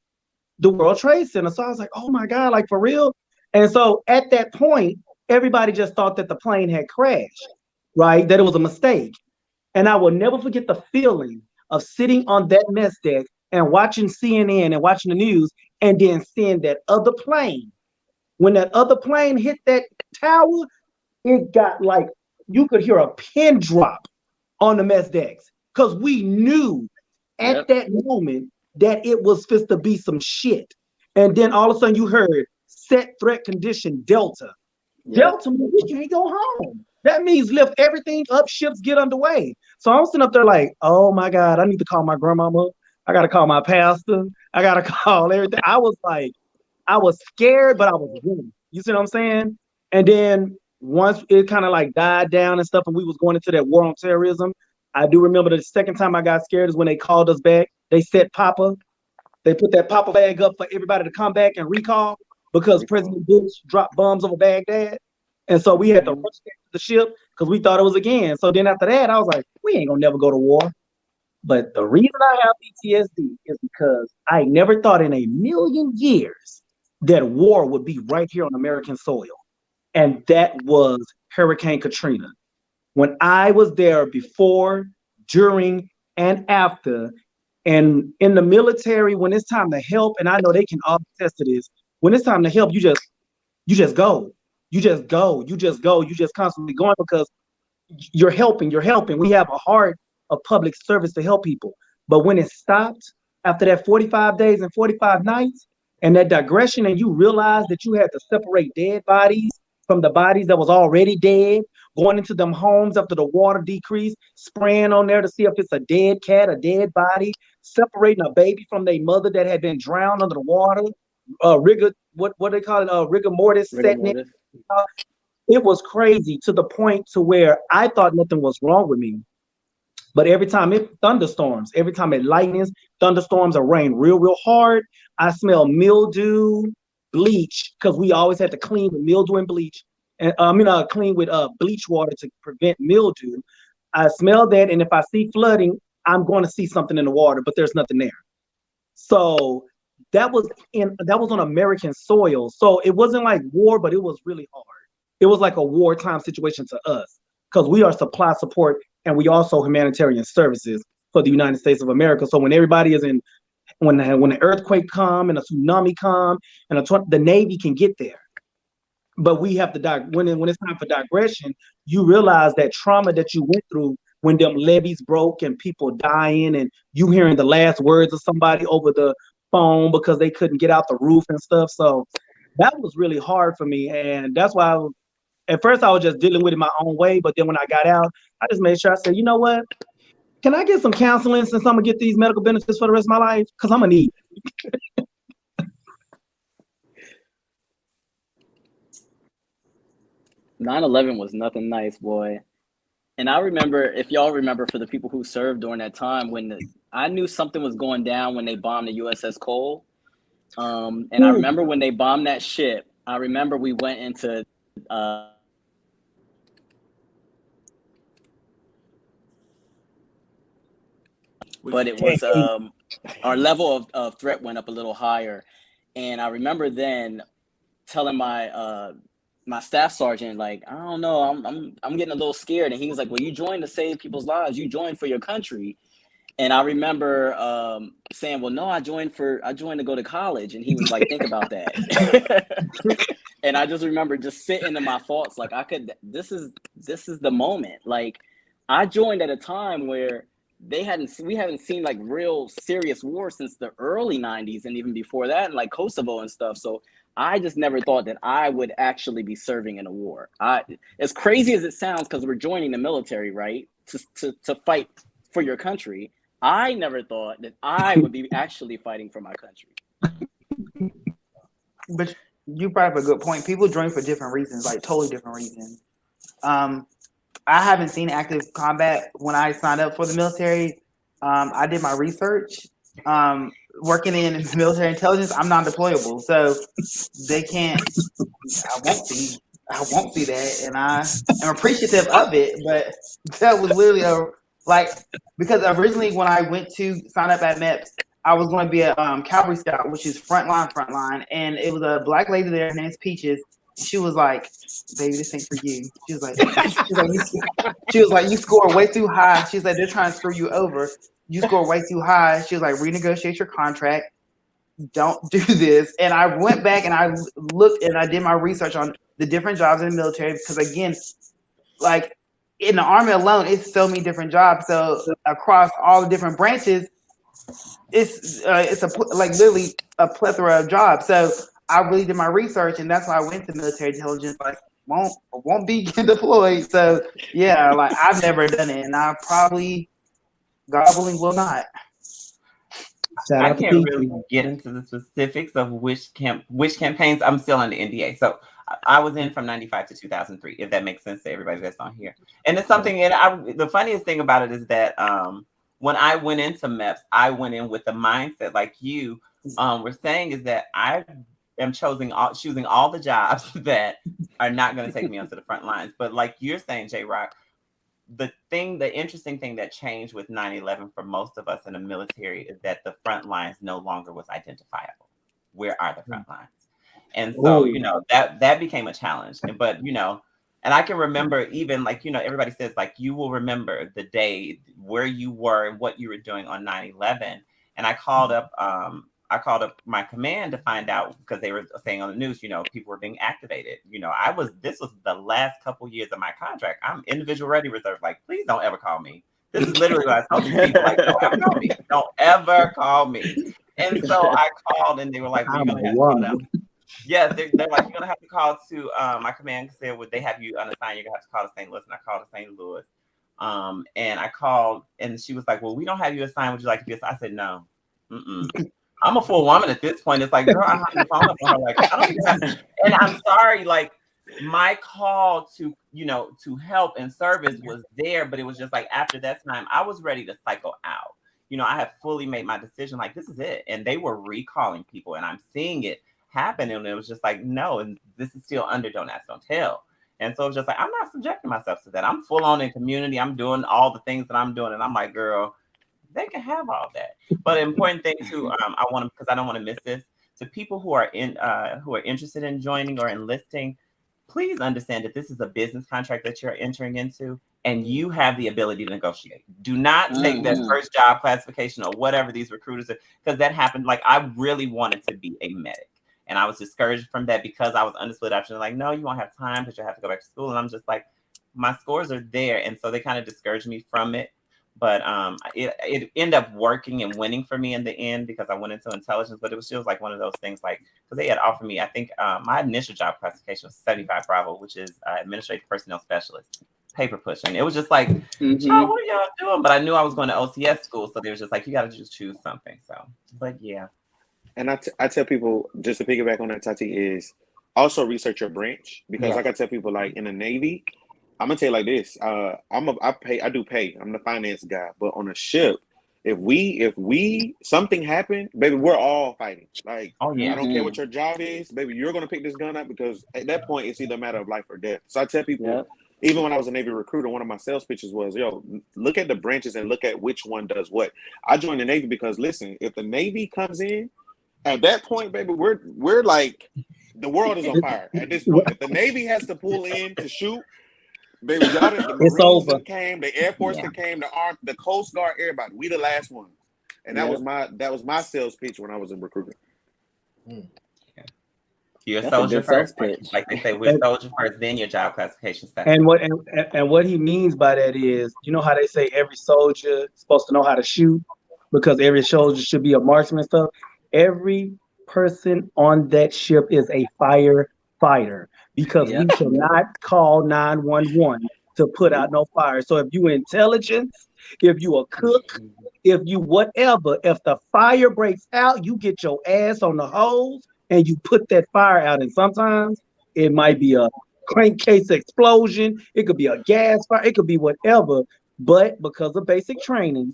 the World Trade Center. So I was like, oh my God, like for real? And so at that point, everybody just thought that the plane had crashed, right? That it was a mistake. And I will never forget the feeling of sitting on that mess deck and watching CNN and watching the news, and then seeing that other plane. When that other plane hit that tower, it got like, you could hear a pin drop on the mess decks, because we knew at that moment that it was supposed to be some shit. And then all of a sudden you heard set threat condition Delta. Delta, we can't go home. That means lift everything up, ships get underway. So I'm sitting up there like, oh my God, I need to call my grandmama. I got to call my pastor. I got to call everything. I was like, I was scared, but I was willing. You see what I'm saying? And then once it kind of like died down and stuff, and we was going into that war on terrorism, I do remember the second time I got scared is when they called us back. They set Papa. They put that Papa flag up for everybody to come back and recall, because President Bush dropped bombs over Baghdad. And so we had to rush back to the ship because we thought it was again. So then after that, I was like, we ain't gonna never go to war. But the reason I have PTSD is because I never thought in a million years that war would be right here on American soil. And that was Hurricane Katrina. When I was there before, during, and after, and in the military, when it's time to help, and I know they can all attest to this, when it's time to help, you just go. You just go. You just go. You just constantly going, because you're helping. We have a heart of public service to help people. But when it stopped after that 45 days and 45 nights and that digression, and you realize that you had to separate dead bodies from the bodies that was already dead, going into them homes after the water decreased, spraying on there to see if it's a dead cat, a dead body, separating a baby from their mother that had been drowned under the water, what they call it, rigor mortis setting in. It was crazy, to the point to where I thought nothing was wrong with me. But every time it thunderstorms, every time it lightens, thunderstorms or rain real hard, I smell mildew, bleach, because we always had to clean with mildew and bleach. And clean with bleach water to prevent mildew. I smell that, and if I see flooding, I'm going to see something in the water, but there's nothing there. So that was on American soil. So it wasn't like war, but it was really hard. It was like a wartime situation to us because we are supply support and we also humanitarian services for the United States of America. So when everybody is in, when an earthquake come and a tsunami come and the Navy can get there. But we have to when it's time for digression, you realize that trauma that you went through when them levees broke and people dying and you hearing the last words of somebody over the phone because they couldn't get out the roof and stuff. So that was really hard for me. And that's why at first I was just dealing with it my own way. But then when I got out, I just made sure I said, you know what? Can I get some counseling since I'm gonna get these medical benefits for the rest of my life? Because I'm gonna need it. 9/11 was nothing nice, boy. And I remember, if y'all remember, for the people who served during that time, I knew something was going down when they bombed the USS Cole. And I remember when they bombed that ship, I remember we went into but it was our level of threat went up a little higher. And I remember then telling my my staff sergeant, like, I don't know, I'm getting a little scared. And he was like, well, you joined to save people's lives. You joined for your country. And I remember saying, well, no, I joined to go to college. And he was like, think about that. And I just remember just sitting in my thoughts, like this is the moment. Like, I joined at a time where we haven't seen like real serious war since the early 90s and even before that, and like Kosovo and stuff. So I just never thought that I would actually be serving in a war. As crazy as it sounds, because we're joining the military, right, to fight for your country, I never thought that I would be actually fighting for my country. But you brought up a good point. People join for different reasons, like totally different reasons. I haven't seen active combat when I signed up for the military. I did my research. Working in military intelligence, I'm non-deployable, so they can't. I won't see that, and I am appreciative of it. But that was literally because originally when I went to sign up at MEPS, I was going to be a Cavalry Scout, which is frontline, and it was a black lady there. Her name's Peaches. She was like, "Baby, this ain't for you." She was like, "You score way too high." She's like, "They're trying to screw you over. You score way too high." She was like, "Renegotiate your contract. Don't do this." And I went back and I looked and I did my research on the different jobs in the military because, again, like in the Army alone, it's so many different jobs. So across all the different branches, it's literally a plethora of jobs. So I really did my research, and that's why I went to military intelligence. Like, won't be deployed. So yeah, like I've never done it, and I probably, God willing, will not. I can't really get into the specifics of which campaigns. I'm still on the NDA, so I was in from 95 to 2003. If that makes sense to everybody that's on here, and it's something. And the funniest thing about it is that when I went into MEPS, I went in with the mindset like you were saying, is that I am choosing all the jobs that are not going to take me onto the front lines. But like you're saying, J-Rock, the interesting thing that changed with 9/11 for most of us in the military is that the front lines no longer was identifiable. Where are the front lines? And so, that became a challenge. But, and I can remember even like, everybody says like, you will remember the day where you were and what you were doing on 9/11. And I called up my command to find out, because they were saying on the news, people were being activated. This was the last couple years of my contract. I'm individual ready reserve. Like, please don't ever call me. This is literally what I told these people. Like, don't ever call me. Don't ever call me. And so I called, and they were like, well, you're going to have to call them. Yeah, they're like, you're going to have to call to my command said, would they have you unassigned? You're going to have to call to St. Louis. And I called to St. Louis. And I called, and she was like, well, we don't have you assigned. Would you like to be assigned? I said, no. I'm a full woman at this point. It's like, girl, I hung the phone up on her. Like, I don't even have to. And I'm sorry, like, my call to help and service was there, but it was just like after that time, I was ready to cycle out. I had fully made my decision, like, this is it. And they were recalling people, and I'm seeing it happen. And it was just like, no, and this is still under Don't Ask, Don't Tell. And so it was just like, I'm not subjecting myself to that. I'm full on in community. I'm doing all the things that I'm doing. And I'm like, girl, they can have all that. But the important thing too, I want to, because I don't want to miss this, to people who are interested in joining or enlisting, please understand that this is a business contract that you're entering into, and you have the ability to negotiate. Do not take that first job classification or whatever these recruiters are, because that happened. Like, I really wanted to be a medic, and I was discouraged from that because I was undersplit option. Like, no, you won't have time because you have to go back to school. And I'm just like, my scores are there, and so they kind of discouraged me from it. But it ended up working and winning for me in the end because I went into intelligence. But it was just like one of those things, like, because they had offered me, I think my initial job classification was 75 Bravo, which is administrative personnel specialist, paper pushing. It was just like, oh, what are y'all doing? But I knew I was going to OCS school, so they was just like, you got to just choose something. So, but yeah. And I tell people, just to piggyback on that, Tati, is also research your branch, because like I tell people, like in the Navy, I'm gonna tell you like this. I do pay. I'm the finance guy. But on a ship, if something happened, baby, we're all fighting. Like, I don't care what your job is, baby, you're gonna pick this gun up, because at that point it's either a matter of life or death. So I tell people, even when I was a Navy recruiter, one of my sales pitches was, yo, look at the branches and look at which one does what. I joined the Navy because, listen, if the Navy comes in, at that point, baby, we're like, the world is on fire at this point. If the Navy has to pull in to shoot, baby, y'all, the Marines that came, the Air Force that came, the Army, the Coast Guard, everybody. We the last one, and that was my sales pitch when I was in recruitment. You're a soldier first, like they say, we're soldier first, then your job classification second. And what he means by that is, you know how they say every soldier is supposed to know how to shoot because every soldier should be a marksman and stuff. Every person on that ship is a firefighter, because we cannot call 911 to put out no fire. So if you intelligence, if you a cook, if you whatever, if the fire breaks out, you get your ass on the hose and you put that fire out. And sometimes it might be a crankcase explosion, it could be a gas fire, it could be whatever. But because of basic training,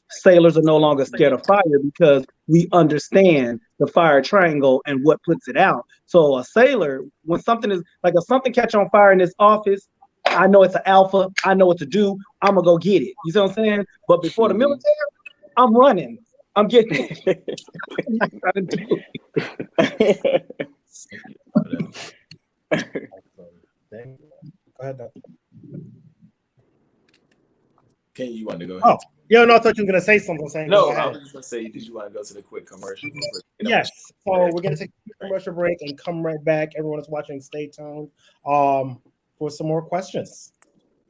sailors are no longer scared of fire because we understand the fire triangle and what puts it out. So a sailor, when something is like, if something catch on fire in this office, I know it's an alpha, I know what to do, I'm gonna go get it. You see what I'm saying? But before the military, I'm running, I'm getting it. I'm trying to do it. Go ahead. Ken, you want to go ahead? Oh, yeah, no, I thought you were going to say something. No, I was just going to say, did you want to go to the quick commercial? Yes. So we're going to take a commercial break and come right back. Everyone that's watching, stay tuned for some more questions.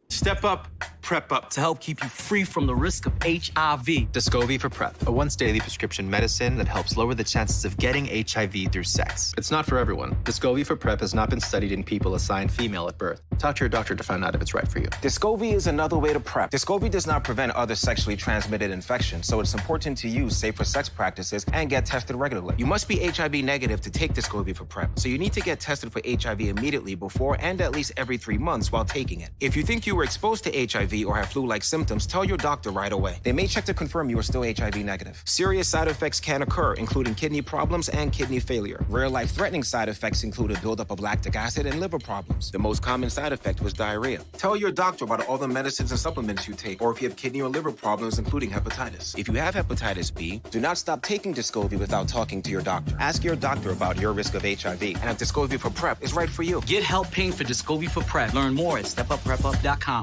Step up, prep up to help keep you free from the risk of HIV. Descovy for PrEP, a once-daily prescription medicine that helps lower the chances of getting HIV through sex. It's not for everyone. Descovy for PrEP has not been studied in people assigned female at birth. Talk to your doctor to find out if it's right for you. Descovy is another way to PrEP. Descovy does not prevent other sexually transmitted infections, so it's important to use safer sex practices and get tested regularly. You must be HIV negative to take Descovy for PrEP, so you need to get tested for HIV immediately before and at least every 3 months while taking it. If you think you were exposed to HIV or have flu-like symptoms, tell your doctor right away. They may check to confirm you are still HIV negative. Serious side effects can occur, including kidney problems and kidney failure. Rare life-threatening side effects include a buildup of lactic acid and liver problems. The most common side effect was diarrhea. Tell your doctor about all the medicines and supplements you take, or if you have kidney or liver problems, including hepatitis. If you have hepatitis B, do not stop taking Descovy without talking to your doctor. Ask your doctor about your risk of HIV and if Descovy for PrEP is right for you. Get help paying for Descovy for PrEP. Learn more at stepupprepup.com.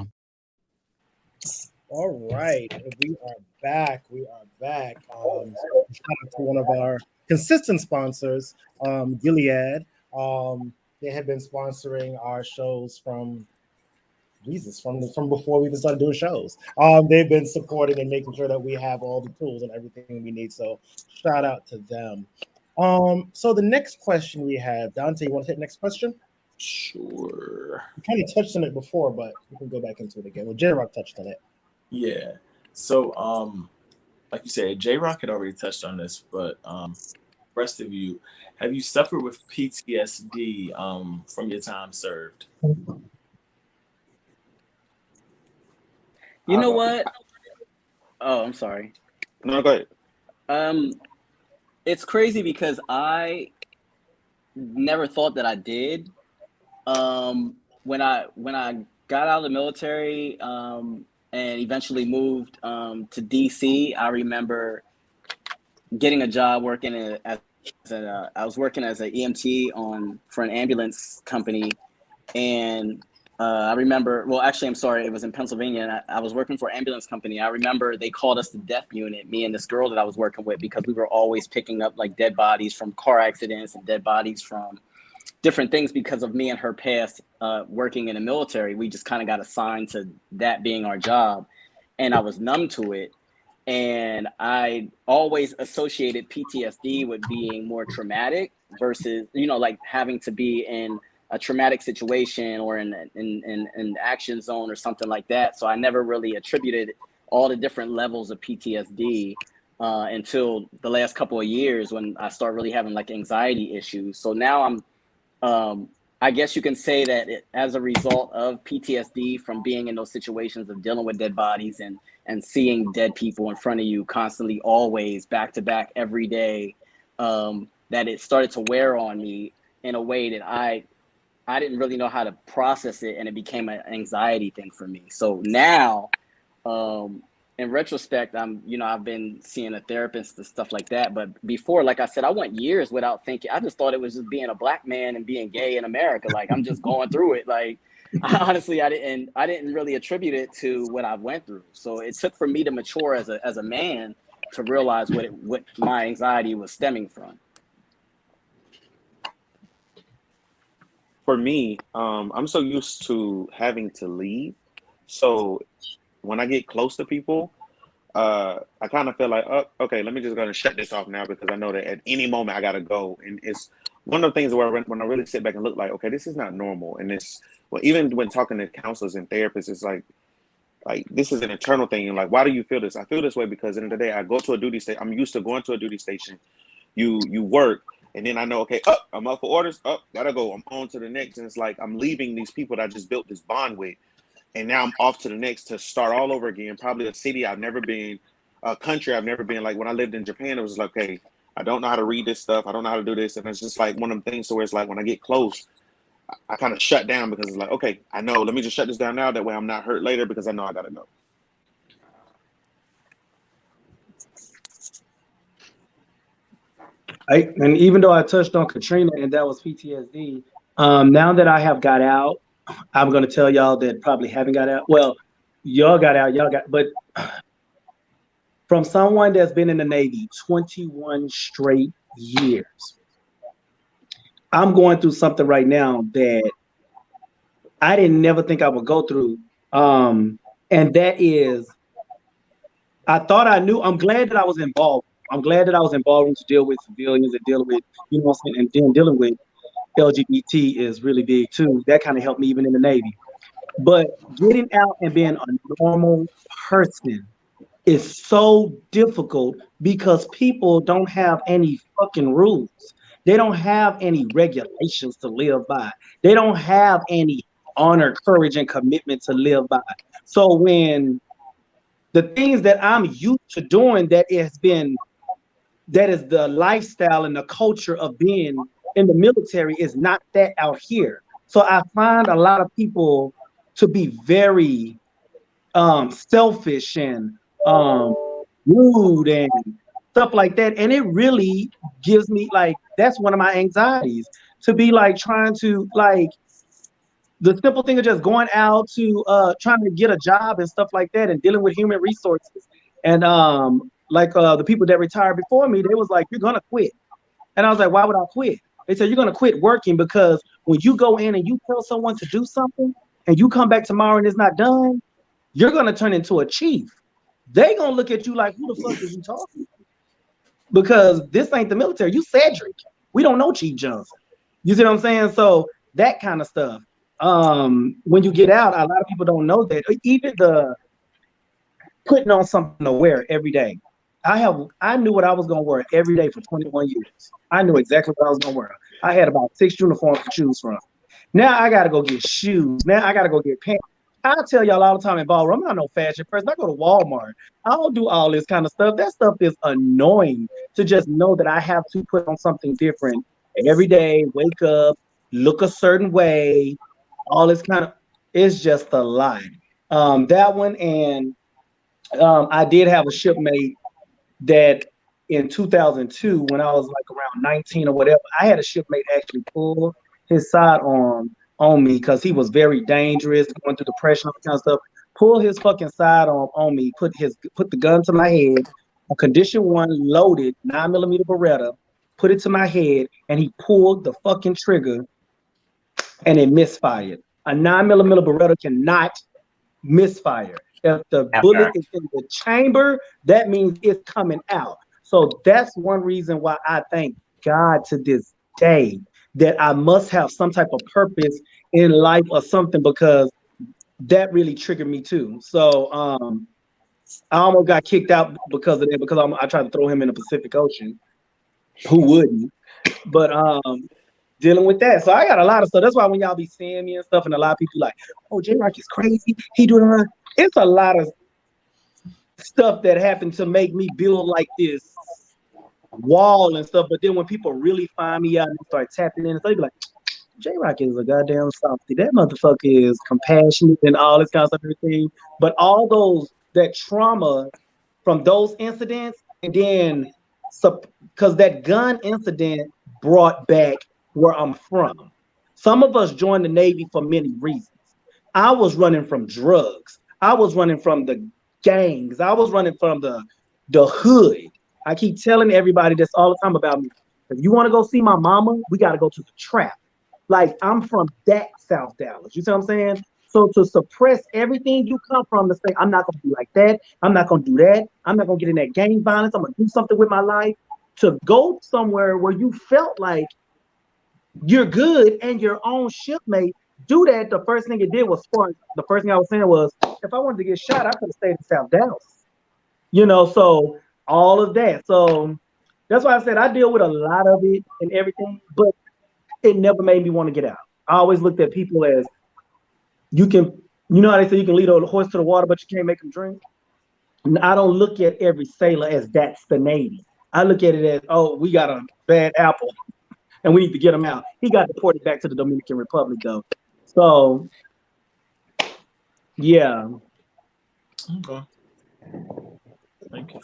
All right, we are back. Shout out to one of our consistent sponsors, Gilead. They have been sponsoring our shows from before we even started doing shows. They've been supporting and making sure that we have all the tools and everything we need. So shout out to them. So the next question we have, Dante, you want to take the next question? Sure. We kind of touched on it before, but we can go back into it again. Well, J-Rock touched on it. Yeah. So, like you said, J-Rock had already touched on this, but rest of you, have you suffered with PTSD from your time served? You know what? Oh, I'm sorry. No, go ahead. It's crazy because I never thought that I did. When I got out of the military, and eventually moved to DC. I remember getting a job working I was working as an EMT for an ambulance company, and I remember, well, actually, I'm sorry, it was in Pennsylvania, and I was working for an ambulance company. I remember they called us the death unit, me and this girl that I was working with, because we were always picking up like dead bodies from car accidents and dead bodies from different things because of me and her past working in the military. We just kind of got assigned to that being our job, and I was numb to it. And I always associated PTSD with being more traumatic versus, like having to be in a traumatic situation or in an action zone or something like that. So I never really attributed all the different levels of PTSD until the last couple of years when I started really having like anxiety issues. So now I'm, I guess you can say that as a result of PTSD from being in those situations of dealing with dead bodies and seeing dead people in front of you constantly, always back to back every day, that it started to wear on me in a way that I didn't really know how to process it, and it became an anxiety thing for me. So now, in retrospect, I've been seeing a therapist and stuff like that. But before, like I said, I went years without thinking. I just thought it was just being a black man and being gay in America. Like, I'm just going through it. Like, honestly, I didn't really attribute it to what I went through. So it took for me to mature as a man to realize what my anxiety was stemming from. For me, I'm so used to having to leave. So when I get close to people, I kind of feel like, oh, okay, let me just go and shut this off now, because I know that at any moment I gotta go. And it's one of the things where when I really sit back and look like, okay, this is not normal. And it's, well, even when talking to counselors and therapists, it's like this is an internal thing. And like, why do you feel this? I feel this way because at the end of the day, I go to a duty station. I'm used to going to a duty station. You work. And then I know, okay, I'm up for orders. Gotta go. I'm on to the next. And it's like I'm leaving these people that I just built this bond with. And now I'm off to the next to start all over again. Probably a city I've never been, a country I've never been. Like when I lived in Japan, it was like, okay, I don't know how to read this stuff. I don't know how to do this. And it's just like one of them things to where it's like when I get close, I kind of shut down because it's like, okay, I know. Let me just shut this down now. That way I'm not hurt later because I know I got to go. And even though I touched on Katrina and that was PTSD, now that I have got out, I'm going to tell y'all that probably haven't got out. Well, y'all got out, but from someone that's been in the Navy 21 straight years, I'm going through something right now that I didn't never think I would go through. And that is, I thought I knew. I'm glad that I was involved. I'm glad that I was involved to deal with civilians and dealing with, and then dealing with LGBT is really big too. That kind of helped me even in the Navy. But getting out and being a normal person is so difficult because people don't have any fucking rules. They don't have any regulations to live by. They don't have any honor, courage, and commitment to live by. So when the things that I'm used to doing, that is the lifestyle and the culture of being in the military, is not that out here. So I find a lot of people to be very selfish and rude and stuff like that. And it really gives me, like, that's one of my anxieties, to be like trying to, like, the simple thing of just going out to trying to get a job and stuff like that and dealing with human resources. And the people that retired before me, they was like, you're gonna quit. And I was like, why would I quit? They said, you're gonna quit working because when you go in and you tell someone to do something and you come back tomorrow and it's not done, you're gonna turn into a chief. They gonna look at you like, who the fuck is you talking to? Because this ain't the military. You Cedric. We don't know Chief Johnson. You see what I'm saying? So that kind of stuff. When you get out, a lot of people don't know that. Even the putting on something to wear every day. I knew what I was gonna wear every day for 21 years. I knew exactly what I was gonna wear. I had about 6 uniforms to choose from. Now I gotta go get shoes. Now I gotta go get pants. I tell y'all all the time in ballroom, I'm not no fashion person. I go to Walmart. I don't do all this kind of stuff. That stuff is annoying to just know that I have to put on something different every day, wake up, look a certain way, all this kind of, it's just a lie. That one, and I did have a shipmate that in 2002, when I was like around 19 or whatever, I had a shipmate actually pull his sidearm on me because he was very dangerous, going through depression, all that kind of stuff. Pull his fucking sidearm on me, put the gun to my head, a condition 1 loaded 9mm Beretta, put it to my head, and he pulled the fucking trigger, and it misfired. A 9mm Beretta cannot misfire. If the bullet is in the chamber, that means it's coming out. So that's one reason why I thank God to this day that I must have some type of purpose in life or something, because that really triggered me too. So I almost got kicked out because of that, because I tried to throw him in the Pacific Ocean. Who wouldn't? But dealing with that. So I got a lot of stuff. That's why when y'all be seeing me and stuff, and a lot of people like, oh, J-Rock is crazy. He doing a lot. It's a lot of stuff that happened to make me build like this wall and stuff. But then when people really find me out and start tapping in, and stuff, they be like, J-Rock is a goddamn softy. That motherfucker is compassionate and all this kind of stuff, everything. But all that trauma from those incidents, and then because that gun incident brought back where I'm from. Some of us joined the Navy for many reasons. I was running from drugs. I was running from the gangs. I was running from the hood. I keep telling everybody this all the time about me. If you want to go see my mama, we got to go to the trap. Like, I'm from that South Dallas. You see what I'm saying? So to suppress everything you come from, to say, I'm not going to be like that. I'm not going to do that. I'm not going to get in that gang violence. I'm going to do something with my life. To go somewhere where you felt like you're good and your own shipmate do that, the first thing it did was spark. The first thing I was saying was, if I wanted to get shot, I could have stayed in South Dallas. You know, so all of that. So that's why I said I deal with a lot of it and everything, but it never made me want to get out. I always looked at people as, you know how they say you can lead a horse to the water, but you can't make him drink? And I don't look at every sailor as that's the Navy. I look at it as, oh, we got a bad apple and we need to get him out. He got deported back to the Dominican Republic, though. So, yeah. Okay. Thank you.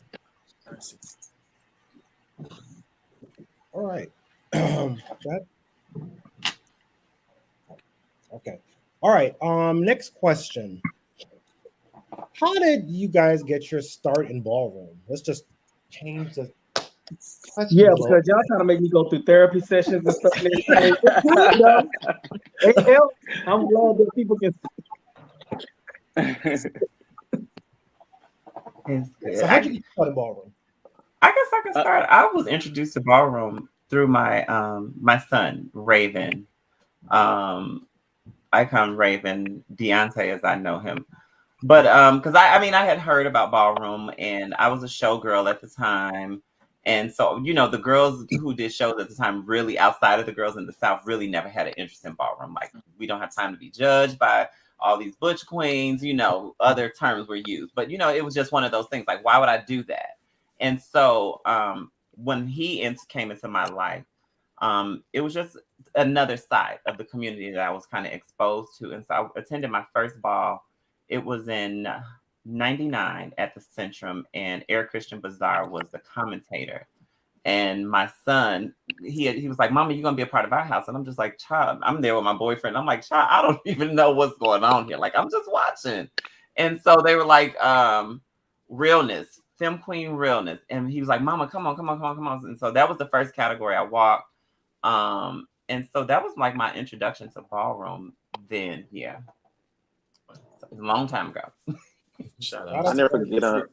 All right. Okay. All right. Next question. How did you guys get your start in ballroom? Let's just change the question. Yeah, because y'all trying to make me go through therapy sessions and stuff. It's good, though. It helps. I'm glad that people can. So how did you start in ballroom? I guess I can start. I was introduced to ballroom through my my son Raven, Icon Raven Deontay, as I know him. But because I mean I had heard about ballroom, and I was a showgirl at the time, and so you know the girls who did shows at the time, really outside of the girls in the South, really never had an interest in ballroom. Like, we don't have time to be judged by all these butch queens, you know, other terms were used, but you know, it was just one of those things. Like, why would I do that? And so when he came into my life, it was just another side of the community that I was kind of exposed to. And so I attended my first ball. It was in '99 at the Centrum, and Eric Christian Bazaar was the commentator. And my son, he was like, Mama, you're going to be a part of our house. And I'm just like, child, I'm there with my boyfriend. I'm like, child, I don't even know what's going on here. Like, I'm just watching. And so they were like, realness, femme queen realness. And he was like, Mama, come on. And so that was the first category I walked. And so that was like my introduction to ballroom then. Yeah. So it was a long time ago. Shout out. I never forget.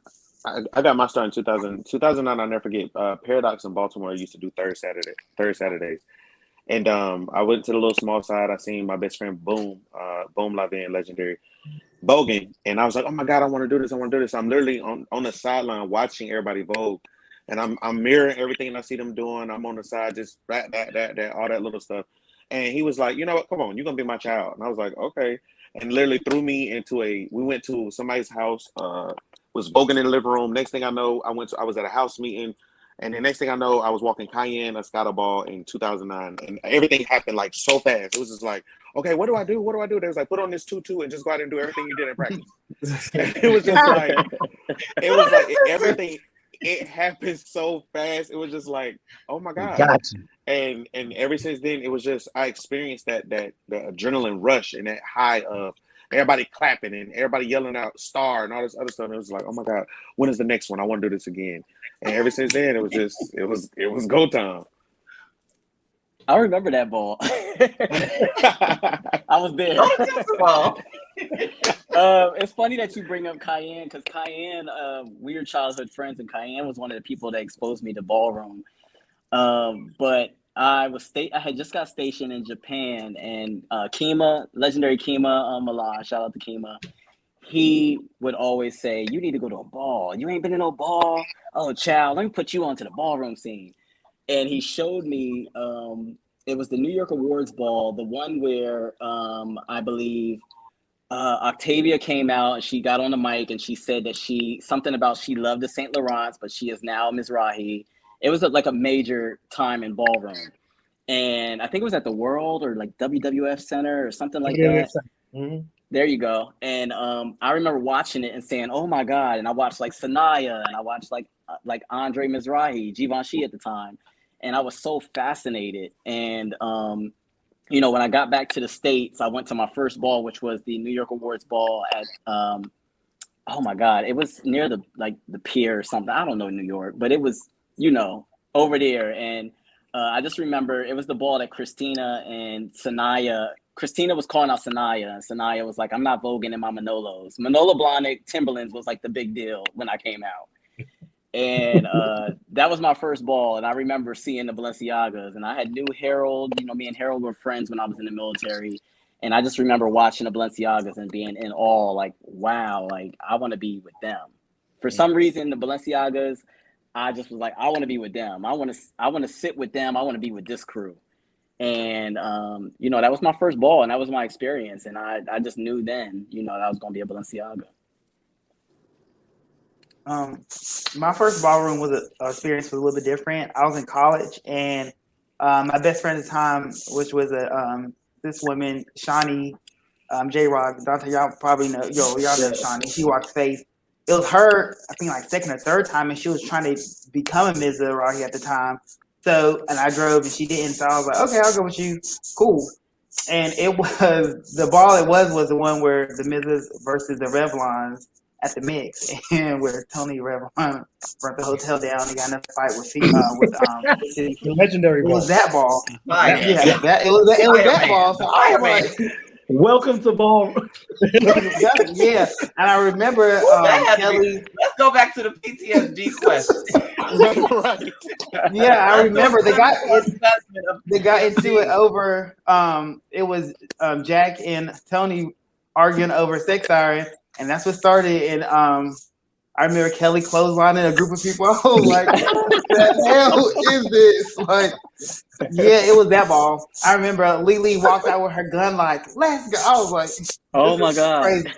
I got my start in 2009. I'll never forget. Paradox in Baltimore used to do third Saturdays. And I went to the little small side. I seen my best friend Boom Lavin, legendary voguing. And I was like, oh my God, I want to do this. I'm literally on the sideline watching everybody vogue. And I'm mirroring everything I see them doing. I'm on the side, just that, all that little stuff. And he was like, you know what? Come on, you're going to be my child. And I was like, okay. And literally threw me into we went to somebody's house, was voguing in the living room. Next thing I know, I was at a house meeting, and the next thing I know, I was walking Cayenne, Escada Ball in 2009, and everything happened like so fast. It was just like, okay, what do I do? What do I do? They was like, put on this tutu and just go out and do everything you did in practice. It was just like, everything. It happened so fast. It was just like, oh my God. Gotcha. And ever since then, it was just, I experienced that the adrenaline rush and that high of everybody clapping and everybody yelling out star and all this other stuff. And it was like, oh my God, when is the next one? I want to do this again. And ever since then, it was just, it was go time. I remember that ball. I was there. It's funny that you bring up Cayenne, because Cayenne, we were childhood friends, and Cayenne was one of the people that exposed me to ballroom. But I had just got stationed in Japan, and Kima, legendary Kima Milan, shout out to Kima. He would always say, "You need to go to a ball. You ain't been in no ball. Oh, child, let me put you onto the ballroom scene." And he showed me. It was the New York Awards Ball, the one where I believe Octavia came out and she got on the mic and she said that she loved the St. Laurent's, but she is now Mizrahi. It was like a major time in ballroom. And I think it was at the World or like WWF Center or something like that. Mm-hmm. There you go. And I remember watching it and saying, oh my God. And I watched like Sanaya and I watched like Andre Mizrahi, Givenchy at the time. And I was so fascinated. And, you know, when I got back to the States, I went to my first ball, which was the New York Awards Ball at, oh my God, it was near the pier or something. I don't know New York, but it was, you know, over there. And I just remember it was the ball that Christina and Sanaya, Christina was calling out Sanaya, and Sanaya was like, I'm not voguing in my Manolos. Manolo Blahnik Timberlands was like the big deal when I came out. And that was my first ball. And I remember seeing the Balenciagas, and I had knew Harold, you know, me and Harold were friends when I was in the military. And I just remember watching the Balenciagas and being in awe, like, wow, like I want to be with them. For some reason, the Balenciagas, I just was like, I want to be with them. I want to sit with them. I want to be with this crew. And, you know, that was my first ball and that was my experience. And I just knew then, you know, that I was going to be a Balenciaga. My first ballroom experience was a little bit different. I was in college, and my best friend at the time, which was this woman, Shawnee, J-Rock, Dante, y'all probably know, y'all know Shawnee. She walked face. It was her, I think, like second or third time, and she was trying to become a Mizrahi at the time. So, and I drove, and she didn't. So I was like, okay, I'll go with you. Cool. And it was the ball. It was the one where the Mizas versus the Revlons at the mix, and where Tony Revlon burnt the hotel down and got in a fight with the legendary ball. It was that ball. Fire. Yeah, it was that ball. So I was like, welcome to ballroom. Yeah, and I remember Kelly. Let's go back to the PTSD question. Right. Yeah, I remember they got into it over. It was Jack and Tony arguing over Sex Siren. And that's what started. And I remember Kelly clotheslining a group of people. I was like, what the hell is this? Like, yeah, it was that ball. I remember Lily walked out with her gun like, let's go. I was like, oh my God. Crazy.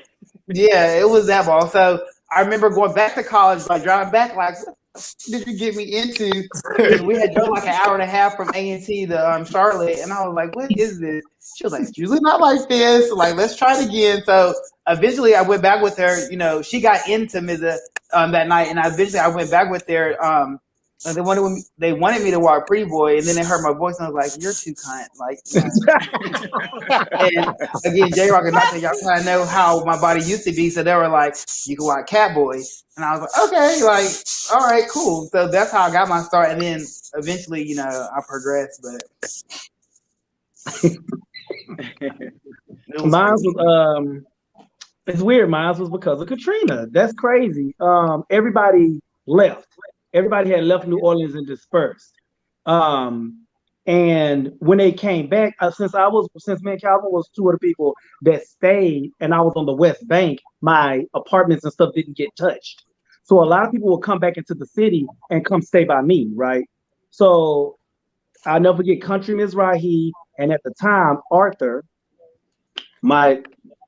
Yeah, it was that ball. So I remember going back to college, like driving back, like, what did you get me into? We had drove like an hour and a half from A&T to Charlotte. And I was like, what is this? She was like, it's usually not like this. Like, let's try it again. So eventually I went back with her. You know, she got into Miza that night. And I went back with her. And they wanted me to walk Pretty Boy. And then they heard my voice and I was like, you're too cunt. Like, and again, J-Rock and Dante, y'all kind of know how my body used to be. So they were like, you can walk Catboy. And I was like, okay, like, all right, cool. So that's how I got my start. And then eventually, you know, I progressed. But mine was it's weird. Mine was because of Katrina. That's crazy. Everybody left. Everybody had left New Orleans and dispersed. And when they came back, since me and Calvin was two of the people that stayed, and I was on the West Bank, my apartments and stuff didn't get touched. So a lot of people would come back into the city and come stay by me, right? So I'll never forget Country Mizrahi, and at the time, Arthur, my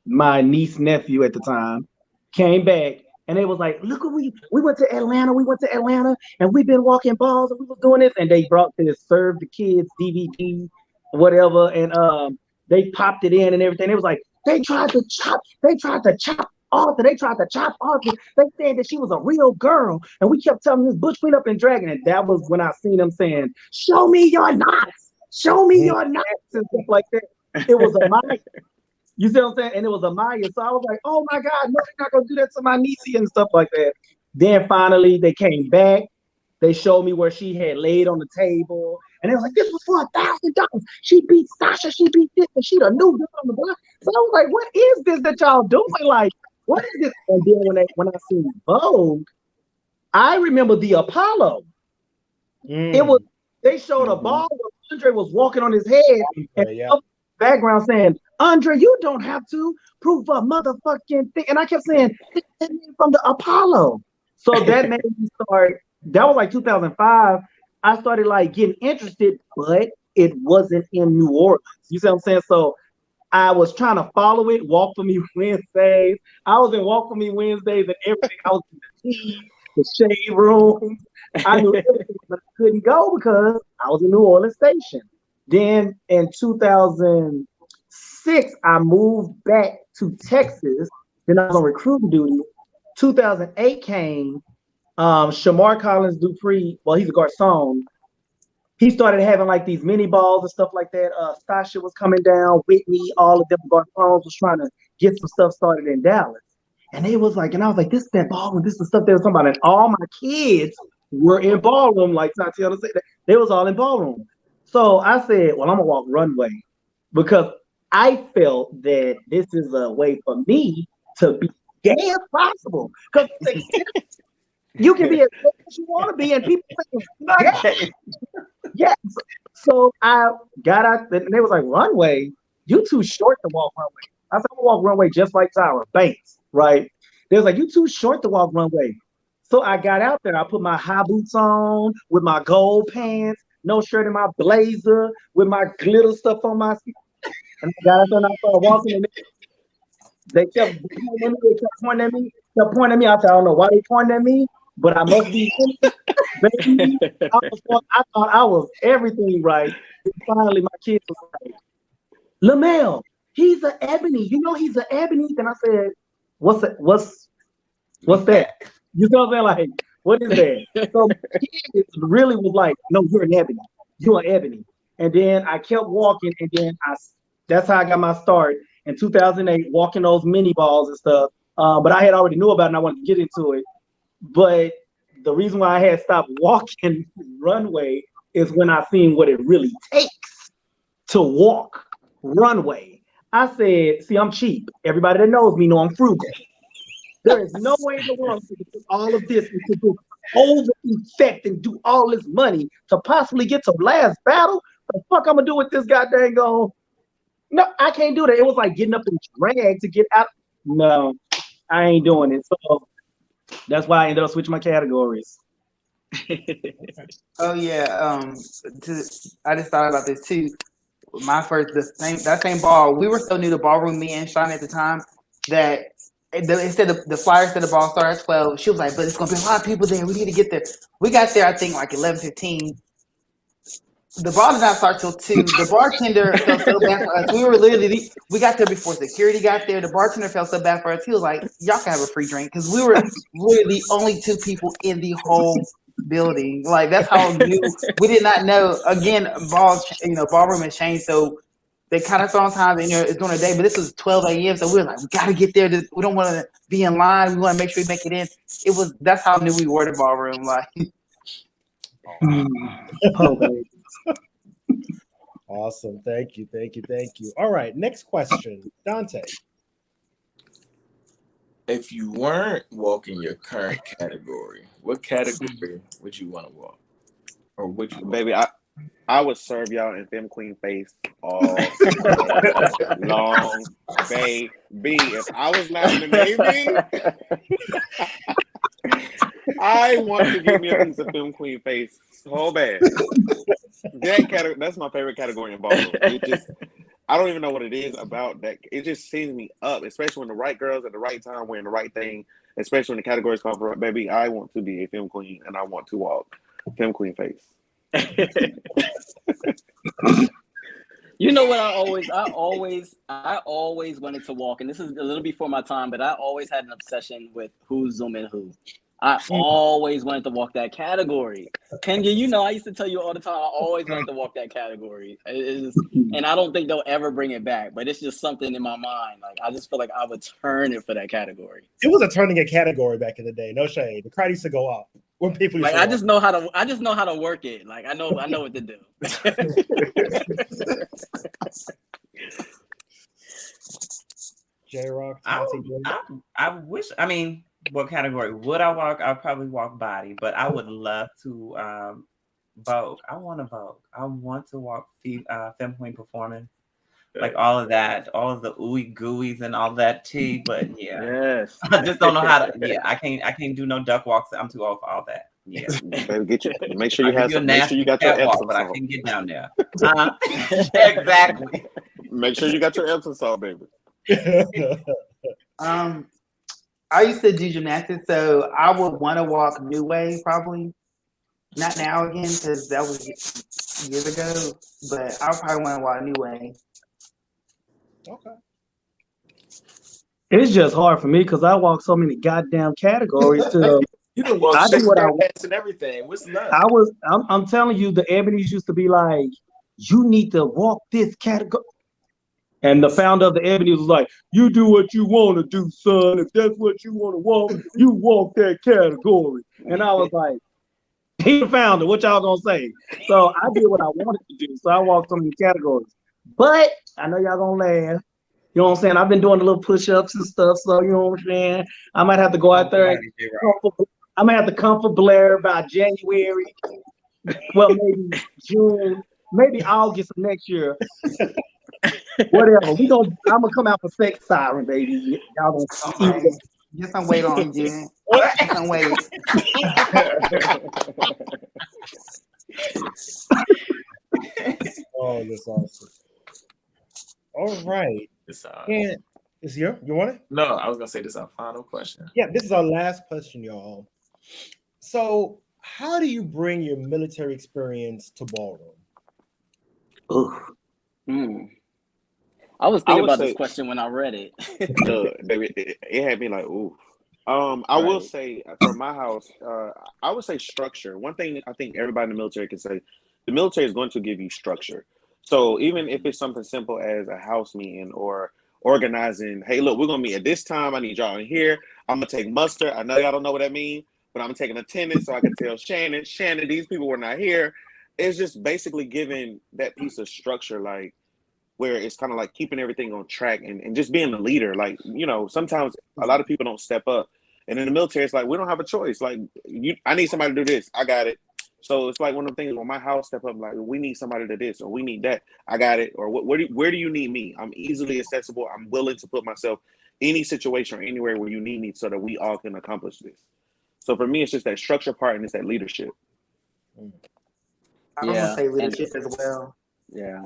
niece nephew at the time, came back. And they was like, look, we went to Atlanta, and we've been walking balls, and we was doing this. And they brought this, served the kids DVD, whatever. And They popped it in and everything. It was like they tried to chop Arthur. They tried to chop Arthur. They said that she was a real girl, and we kept telling this Bush Queen up and dragging it. That was when I seen them saying, "Show me your knots, show me your knots," and stuff like that. It was a Maya. You see what I'm saying? And it was a Maya. So I was like, "Oh my God, no, they're not gonna do that to my niece and stuff like that." Then finally they came back. They showed me where she had laid on the table, and they was like, "This was for $1,000. She beat Sasha. She beat this, and she the new girl on the block." So I was like, "What is this that y'all doing? Like, what is this?" And then when I seen Vogue, I remember the Apollo. It was they showed a ball where Andre was walking on his head, and the background saying, "Andre, you don't have to prove a motherfucking thing." And I kept saying, "This is from the Apollo." So that made me start. That was like 2005. I started like getting interested, but it wasn't in New Orleans. You see what I'm saying? So I was trying to follow it. Walk for Me Wednesdays. I was in Walk for Me Wednesdays and everything. I was in the tea, the shade room. I knew everything, but I couldn't go because I was in New Orleans Station. Then in 2006, I moved back to Texas. Then I was on recruiting duty. 2008 came. Shamar Collins Dupree, well, he's a garçon. He started having like these mini balls and stuff like that. Sasha was coming down, Whitney, all of them garçons was trying to get some stuff started in Dallas. And they was like, and I was like, this is that ballroom, this is the stuff they was talking about. And all my kids were in ballroom, like Tatyana said, they was all in ballroom. So I said, well, I'm gonna walk runway because I felt that this is a way for me to be gay as possible. Because you can be as gay as you want to be, and people say, yeah. So I got out, and they was like, runway? You too short to walk runway. I said, I'm gonna walk runway just like Tyra Banks, right? They was like, you too short to walk runway. So I got out there. I put my high boots on with my gold pants, no shirt in my blazer, with my glitter stuff on my feet. And I got out there and I started walking, and they kept pointing at me. I said, I don't know why they pointing at me, but I must be. Baby, I thought I was everything right. And finally, my kids was like, Lamel, he's an Ebony. You know he's an Ebony. And I said, what's that? You know what I'm saying? Like, what is that? So my kids really was like, no, you're an Ebony. You're an Ebony. And then I kept walking, and then that's how I got my start in 2008, walking those mini balls and stuff. But I had already knew about it, and I wanted to get into it. But the reason why I had stopped walking runway is when I seen what it really takes to walk runway. I said, see, I'm cheap. Everybody that knows me know I'm frugal. There is no way in the world to do all of this and to do over effect and do all this money to possibly get to last battle. The fuck I'm gonna do with this goddamn go? No, I can't do that. It was like getting up in drag to get out. No, I ain't doing it. So that's why I ended up switching my categories. Oh yeah. I just thought about this too. That same ball. We were so new to ballroom, me and Sean at the time, that instead of the flyer said the ball started at 12. She was like, "But it's gonna be a lot of people there. We need to get there." We got there, I think, like 11:15. The ball did not start till 2. The bartender felt so bad for us. We got there before security got there. The bartender felt so bad for us. He was like, y'all can have a free drink, because we were really the only 2 people in the whole building. Like, that's how new. We did not know. Again, ballroom has changed, so they kind of sometimes it's during the day, but this was 12 a.m. So we were like, we got to get there. We don't want to be in line. We want to make sure we make it in. That's how new we were to ballroom. Like, Awesome. Thank you. All right. Next question. Dante. If you weren't walking your current category, what category would you want to walk? Or would you? Baby, I would serve y'all in Femme Queen face all long, baby. If I was not in the Navy, I want to give me a piece of Femme Queen face so bad. That's my favorite category in ballroom. I don't even know what it is about that. It just sends me up, especially when the right girls at the right time wearing the right thing, especially when the categories call for it. Baby, I want to be a Femme Queen, and I want to walk Femme Queen face. You know what? I always wanted to walk, and this is a little before my time, but I always had an obsession with who's zooming who. I always wanted to walk that category. Kenya, you know, I used to tell you all the time, I always wanted to walk that category. And I don't think they'll ever bring it back, but it's just something in my mind. Like, I just feel like I would turn it for that category. It was a turning a category back in the day. No shade. The crowd used to go up when people. Like, I just know how to work it. Like, I know what to do. J-Rock, I wish. I mean, what category would I walk? I'd probably walk body, but I would love to Vogue. I want to Vogue. I want to walk femme queen performance, like all of that, all of the ooey gooeys and all that tea. But yeah, yes, I just don't know how to. Yeah, I can't do no duck walks. I'm too old for all that. Yeah, get you. Make sure you have some. Make sure you got your walk, but I can get down there. Exactly. Make sure you got your Epsom salt, baby. I used to do gymnastics, so I would want to walk New Way probably. Not now again, because that was years ago. But I probably want to walk New Way. Okay. It's just hard for me because I walk so many goddamn categories. You can walk and everything. What's left? I'm telling you, the Ebony's used to be like, you need to walk this category. And the founder of the Ebony was like, you do what you want to do, son. If that's what you want to walk, you walk that category. And I was like, he the founder, what y'all gonna say? So I did what I wanted to do. So I walked so many categories. But I know y'all gonna laugh. You know what I'm saying? I've been doing a little push-ups and stuff. So you know what I'm saying? I might have to go out there. I might have to come for Blair by January. Well, maybe June, maybe August of next year. Whatever. I'm gonna come out for Sex Siren, baby. Y'all gonna Just gonna wait on you. Just gonna wait. Oh, that's awesome. All right. And is here? You want it? No, I was gonna say this is our final question. Yeah, this is our last question, y'all. So, how do you bring your military experience to ballroom? I was thinking about this question when I read it. It had me like, ooh. I will say for my house, I would say structure. One thing I think everybody in the military can say, the military is going to give you structure. So even if it's something simple as a house meeting or organizing, hey, look, we're gonna meet at this time. I need y'all in here. I'm gonna take muster. I know y'all don't know what that means, but I'm taking attendance so I can tell Shannon, these people were not here. It's just basically giving that piece of structure, like where it's kind of like keeping everything on track and just being the leader. Like, you know, sometimes a lot of people don't step up. And in the military, it's like, we don't have a choice. Like, I need somebody to do this. I got it. So it's like one of the things when my house step up, like, we need somebody to do this or we need that. I got it. Or where do you need me? I'm easily accessible. I'm willing to put myself any situation or anywhere where you need me so that we all can accomplish this. So for me, it's just that structure part and it's that leadership. I want to say leadership as well. Yeah.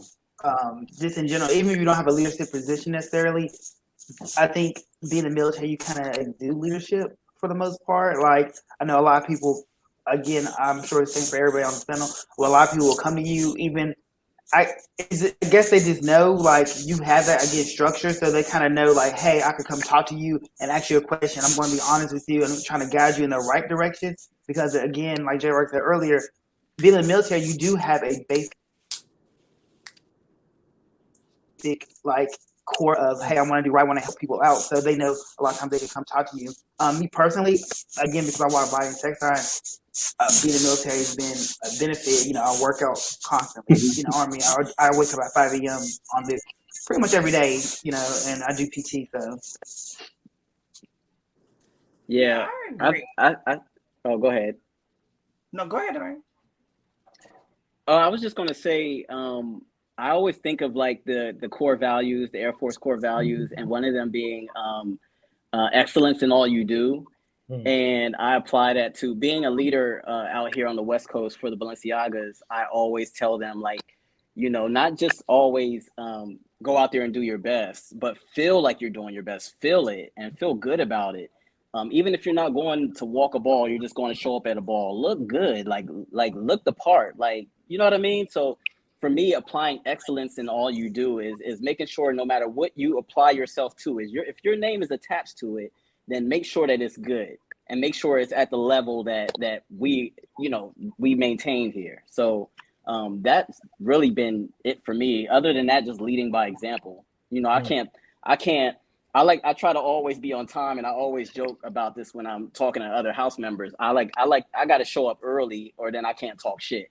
Just in general, even if you don't have a leadership position necessarily, I think being in the military, you kind of do leadership for the most part. Like, I know a lot of people, again, I'm sure it's the same for everybody on the panel, well, a lot of people will come to you even, I guess they just know, like, you have that, again, structure, so they kind of know, like, hey, I could come talk to you and ask you a question. I'm going to be honest with you and I'm trying to guide you in the right direction because, again, like J-Rock said earlier, being in the military, you do have a basic, like, core of, hey, I want to do right, I want to help people out. So they know a lot of times they can come talk to you. Me personally, again, because I want to buy in sex science, being in the military has been a benefit. You know, I work out constantly. In the Army, I wake up at 5 a.m. on this pretty much every day, you know, and I do PT. So yeah, oh, go ahead. No, go ahead, Dabrian. I was just gonna say, I always think of like the core values, the Air Force core values, and one of them being excellence in all you do. And I apply that to being a leader out here on the West Coast for the Balenciagas. I always tell them, like, you know, not just always go out there and do your best, but feel like you're doing your best. Feel it and feel good about it. Even if you're not going to walk a ball, you're just going to show up at a ball. Look good, like look the part, like, you know what I mean? So for me, applying excellence in all you do is making sure no matter what you apply yourself to, if your name is attached to it, then make sure that it's good and make sure it's at the level that we, we maintain here. So that's really been it for me. Other than that, just leading by example. I try to always be on time, and I always joke about this when I'm talking to other house members. I got to show up early, or then I can't talk shit.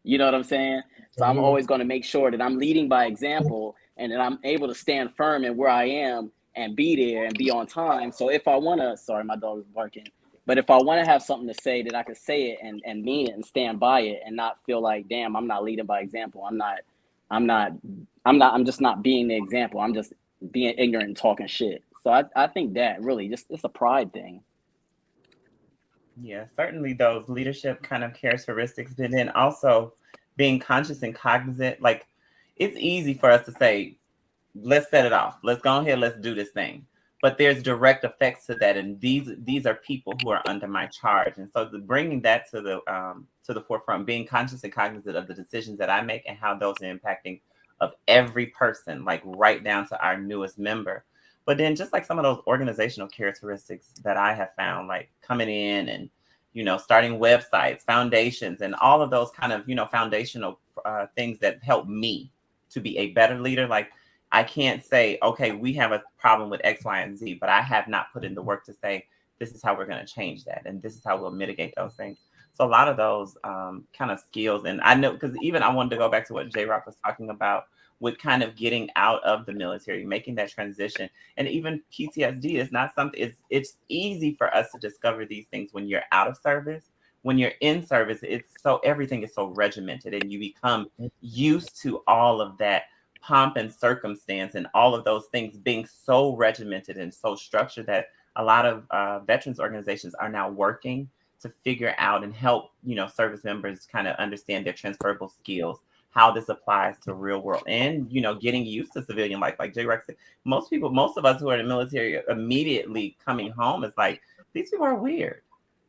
You know what I'm saying? So I'm always going to make sure that I'm leading by example, and that I'm able to stand firm in where I am and be there and be on time. So if I want to, sorry, my dog is barking. But if I want to have something to say, that I can say it and mean it and stand by it, and not feel like, damn, I'm not leading by example. I'm just not being the example. I'm just being ignorant and talking shit. So I think that really it's a pride thing. Yeah, certainly those leadership kind of characteristics, but then also being conscious and cognizant. Like, it's easy for us to say, let's set it off. Let's go ahead. Let's do this thing. But there's direct effects to that. And these are people who are under my charge. And so bringing that to the forefront, being conscious and cognizant of the decisions that I make and how those are impacting of every person, like right down to our newest member. But then just like some of those organizational characteristics that I have found, like coming in and, starting websites, foundations, and all of those kind of, foundational things that help me to be a better leader. Like, I can't say, okay, we have a problem with X, Y, and Z, but I have not put in the work to say, this is how we're going to change that. And this is how we'll mitigate those things. So a lot of those kind of skills. And I know, because even I wanted to go back to what J-Rock was talking about with kind of getting out of the military, making that transition. And even PTSD is not something, it's easy for us to discover these things when you're out of service. When you're in service, everything is so regimented, and you become used to all of that pomp and circumstance and all of those things being so regimented and so structured that a lot of veterans organizations are now working to figure out and help, service members kind of understand their transferable skills, how this applies to real world, and, getting used to civilian life. Like J-Rex said, most of us who are in the military immediately coming home is like, these people are weird.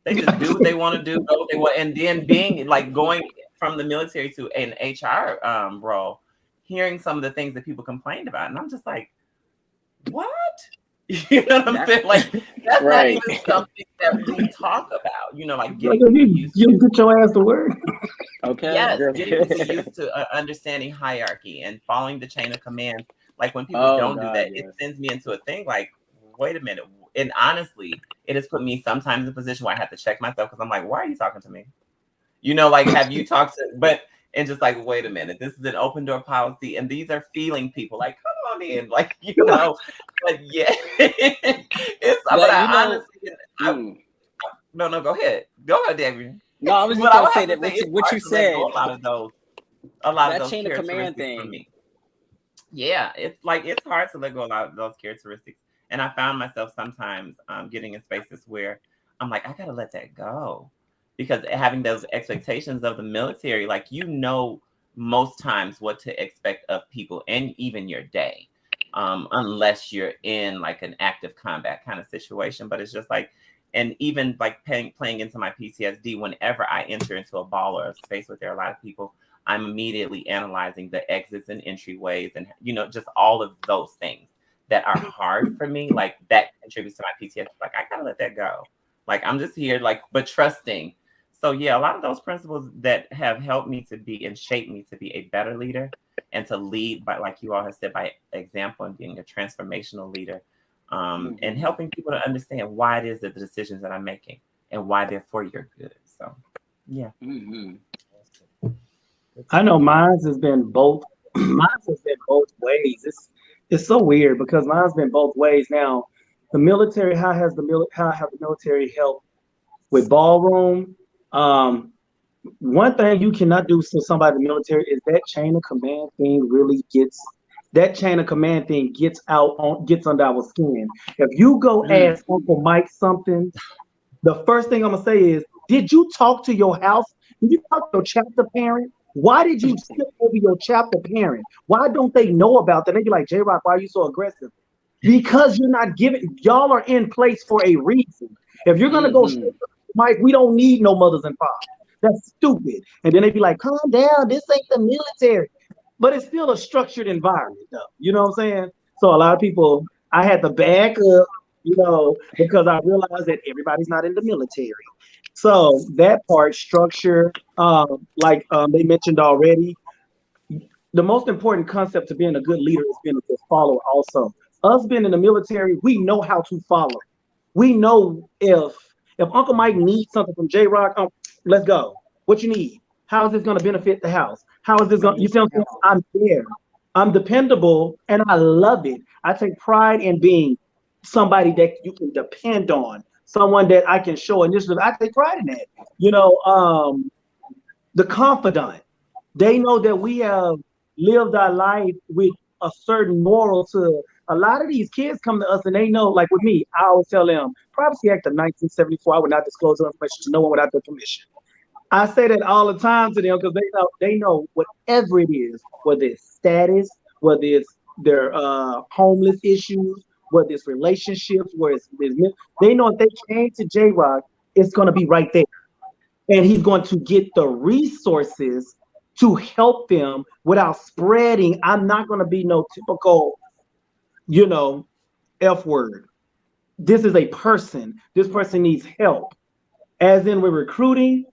They just do what they want to do, go what they want. And then being like going from the military to an HR role, hearing some of the things that people complained about. And I'm just like, what? You know what I'm saying? Like, that's right. Not even something that we talk about, like getting used to. You get your ass to work. Okay. Yes, getting used to understanding hierarchy and following the chain of command. Like, when people don't do that, it sends me into a thing like, wait a minute. And honestly, it has put me sometimes in a position where I have to check myself, because I'm like, why are you talking to me? Like, have you talked to, and just like, wait a minute, this is an open door policy, and these are feeling people. Like, come on in, like, but yeah, no, go ahead, Dabrian. No, I was just gonna say that what you said. A lot of those chain of command thing. For me. Yeah, it's hard to let go of a lot of those characteristics, and I found myself sometimes getting in spaces where I'm like, I gotta let that go. Because having those expectations of the military, like, most times what to expect of people and even your day, unless you're in like an active combat kind of situation. But it's just like, and even like playing into my PTSD, whenever I enter into a ball or a space where there are a lot of people, I'm immediately analyzing the exits and entryways and, just all of those things that are hard for me. Like, that contributes to my PTSD. Like, I gotta let that go. Like, I'm just here, like, but trusting. So yeah, a lot of those principles that have helped me to be and shaped me to be a better leader and to lead by, like you all have said, by example, and being a transformational leader, and helping people to understand why it is that the decisions that I'm making and why they're for your good. So yeah. Mm-hmm. I know mine has been both. Mine has been both ways. It's so weird because mine's been both ways. Now, the military, how have the military helped with ballroom? One thing you cannot do to somebody in the military is that chain of command thing gets under our skin. If you go ask Uncle Mike something, the first thing I'm gonna say is, did you talk to your house? Did you talk to your chapter parent? Why did you skip over your chapter parent? Why don't they know about that? They be like, J-Rock, why are you so aggressive? Because you're not giving, y'all are in place for a reason. If you're gonna go straight to Mike, we don't need no mothers and fathers. That's stupid. And then they be like, calm down, this ain't the military. but it's still a structured environment, though. You know what I'm saying? So a lot of people, I had to back up, because I realized that everybody's not in the military. So that part, structure, they mentioned already, the most important concept to being a good leader is being a good follower also. Us being in the military, we know how to follow. We know if Uncle Mike needs something from J Rock, let's go. What you need? How is this going to benefit the house? How is this going? You see what I'm saying? I'm there. I'm dependable, and I love it. I take pride in being somebody that you can depend on, someone that I can show initiative. I take pride in that. The confidant. They know that we have lived our life with a certain moral to a lot of these kids come to us and they know, like with me, I always tell them, Privacy Act of 1974, I would not disclose information to no one without their permission. I say that all the time to them because they know whatever it is, whether it's status, whether it's their homeless issues, whether it's relationships, whether it's business, they know if they came to J-Rock, it's going to be right there. And he's going to get the resources to help them without spreading. I'm not going to be no typical, F word. This is a person. This person needs help. As in, we're recruiting.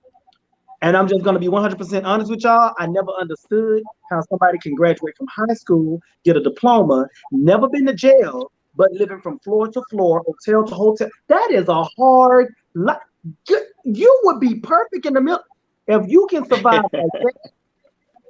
And I'm just going to be 100% honest with y'all. I never understood how somebody can graduate from high school, get a diploma, never been to jail, but living from floor to floor, hotel to hotel. That is a hard life. You would be perfect in the middle if you can survive like that.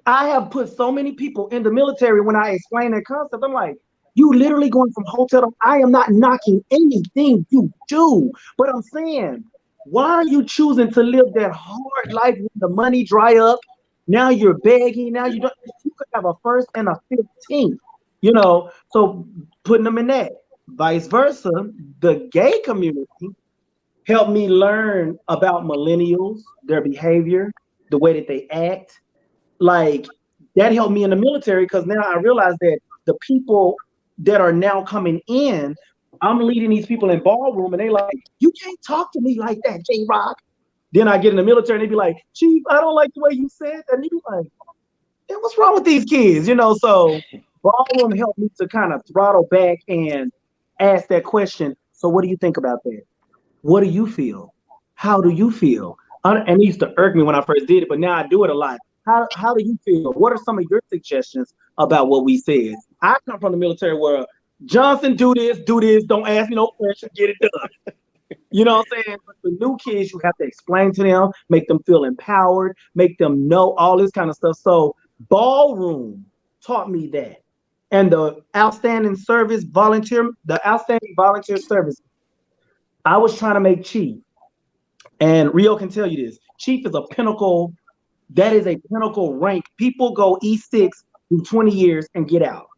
I have put so many people in the military when I explain that concept. I'm like, you literally going from hotel to, I am not knocking anything you do, but I'm saying, why are you choosing to live that hard life when the money dry up? Now you're begging. Now you could have a first and a 15th, so putting them in that. Vice versa, the gay community helped me learn about millennials, their behavior, the way that they act. Like that helped me in the military because now I realize that the people that are now coming in, I'm leading these people in ballroom and they like, you can't talk to me like that, J-Rock. Then I get in the military and they be like, Chief, I don't like the way you said that. And they be like, hey, what's wrong with these kids? So ballroom helped me to kind of throttle back and ask that question. So what do you think about that? What do you feel? How do you feel? And it used to irk me when I first did it, but now I do it a lot. How do you feel? What are some of your suggestions about what we said? I come from the military where Johnson, do this, don't ask me no questions, get it done. You know what I'm saying? But the new kids, you have to explain to them, make them feel empowered, make them know all this kind of stuff. So ballroom taught me that. And the outstanding volunteer service, I was trying to make Chief. And Rio can tell you this. Chief is a pinnacle. That is a pinnacle rank. People go E6, do 20 years and get out.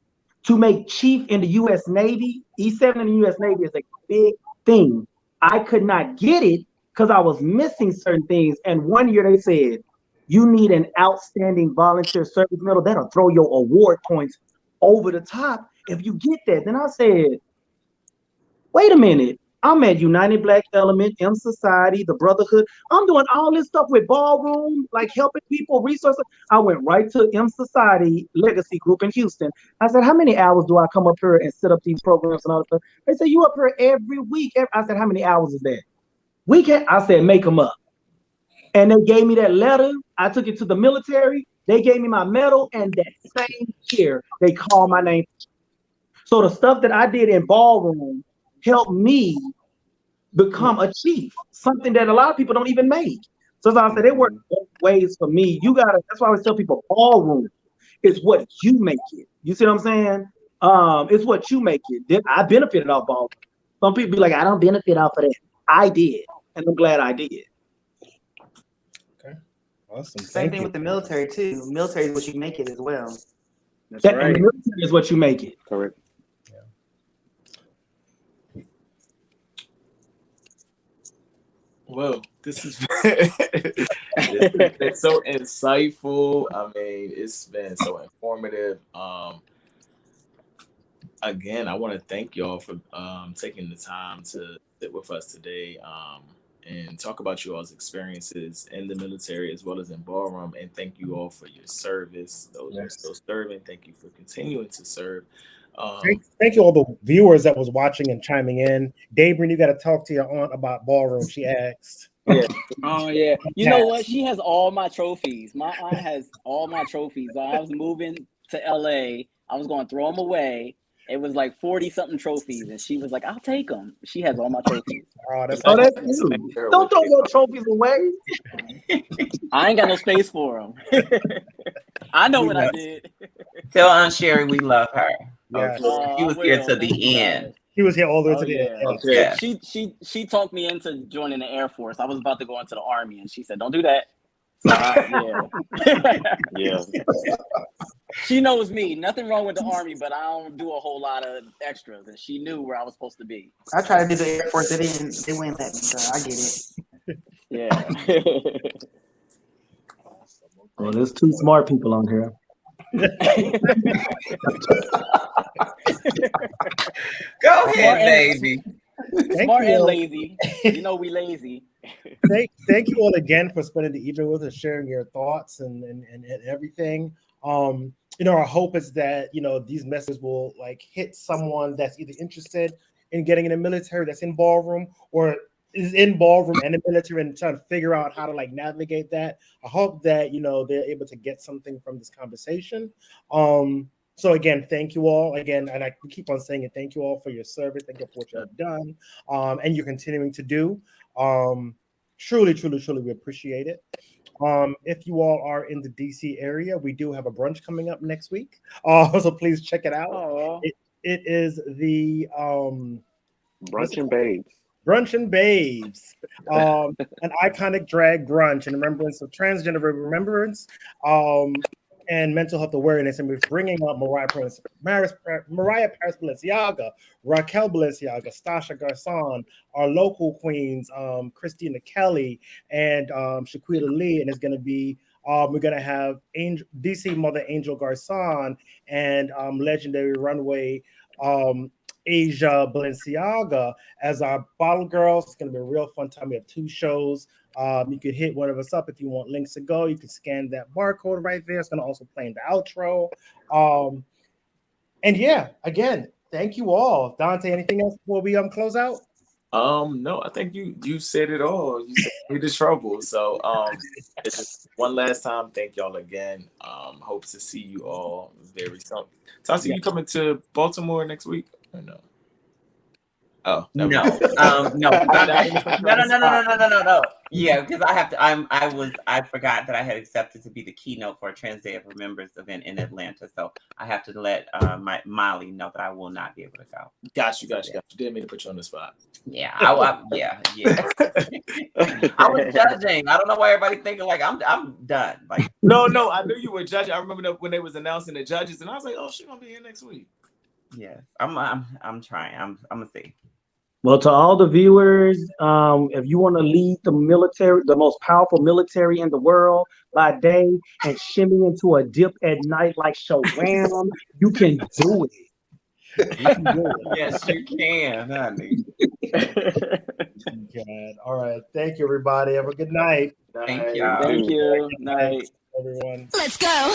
To make Chief in the U.S. Navy, E7 in the U.S. Navy is a big thing. I could not get it because I was missing certain things. And one year they said, you need an outstanding volunteer service medal. That'll throw your award points over the top if you get that. Then I said, wait a minute. I'm at United Black Element, M Society, the Brotherhood. I'm doing all this stuff with ballroom, like helping people, resources. I went right to M Society Legacy Group in Houston. I said, how many hours do I come up here and set up these programs and all that stuff? They said, you up here every week. I said, how many hours is that? Weekend? I said, make them up. And they gave me that letter. I took it to the military. They gave me my medal. And that same year, they called my name. So the stuff that I did in ballroom helped me become a chief, something that a lot of people don't even make. So as I said, it worked both ways for me. That's why I always tell people ballroom is what you make it. You see what I'm saying? It's what you make it. I benefited off ballroom. Some people be like, I don't benefit off of that. I did, and I'm glad I did. Okay, awesome. Same thing with the military too. Military is what you make it as well. That's right. And the military is what you make it. Correct. Well, this has been so insightful. I mean, it's been so informative. Again, I want to thank y'all for taking the time to sit with us today and talk about you all's experiences in the military as well as in ballroom. And thank you all for your service. Those who are still serving, thank you for continuing to serve. Thank you all the viewers that was watching and chiming in. Dabrian, you got to talk to your aunt about ballroom. She asked. Yeah. Oh yeah. You know what? She has all my trophies. My aunt has all my trophies. When I was moving to LA, I was going to throw them away. It was like 40 something trophies, and she was like, "I'll take them." She has all my trophies. That's you. Don't throw your trophies away. I ain't got no space for them. I know what I did. Tell Aunt Sherry we love her. Yes. She was here to the end. He was here all the way to the end. Yeah. She talked me into joining the Air Force. I was about to go into the Army, and she said, "Don't do that." So Yeah. She knows me. Nothing wrong with the Army, but I don't do a whole lot of extras, and she knew where I was supposed to be. I tried to do the Air Force. They wouldn't let me. So I get it. Yeah. Well, there's two smart people on here. Go ahead, baby. Smart and lazy. You know we lazy. Thank you all again for spending the evening with us, sharing your thoughts and everything. Our hope is that these messages will hit someone that's either interested in getting in the military, that's in ballroom, or is in ballroom and the military and trying to figure out how to navigate that. I hope that they're able to get something from this conversation. So again, thank you all again, and I keep on saying it. Thank you all for your service. Thank you for what you have done, and you're continuing to do. Truly, we appreciate it. If you all are in the DC area, we do have a brunch coming up next week. So please check it out. It is the Brunch and Babes. Brunch and Babes, an iconic drag brunch in remembrance of transgender remembrance and mental health awareness. And we're bringing up Mariah Paris Balenciaga, Raquel Balenciaga, Stasha Garçon, our local queens, Christina Kelly, and Shaquita Lee. And it's going to be, we're going to have DC Mother Angel Garçon and legendary runway Asia Balenciaga as our bottle girls. It's going to be a real fun time. We have 2 shows. You could hit one of us up if you want links to go. You can scan that barcode right there. It's going to also play in the outro. And yeah, again, thank you all. Dante, anything else before we close out? No, I think you said it all. You said me the trouble. So it's just one last time. Thank y'all again. Hope to see you all very soon. Tati, you coming to Baltimore next week or no? Oh no. No. Yeah, because I have to. I forgot that I had accepted to be the keynote for a Trans Day of Remembrance event in Atlanta, so I have to let my Molly know that I will not be able to go. Got you. Didn't mean to put you on the spot. Yeah, I was judging. I don't know why everybody thinking I'm done. No, I knew you were judging. I remember when they was announcing the judges, and I was like, oh, she's gonna be here next week. Yes, I'm trying. I'm gonna see. Well, to all the viewers, if you want to lead the military, the most powerful military in the world by day, and shimmy into a dip at night like Shawan, you can do it. Yes, you can, honey. God. All right. Thank you, everybody. Have a good night. Thank you. Thank you. Night, everyone. Let's go.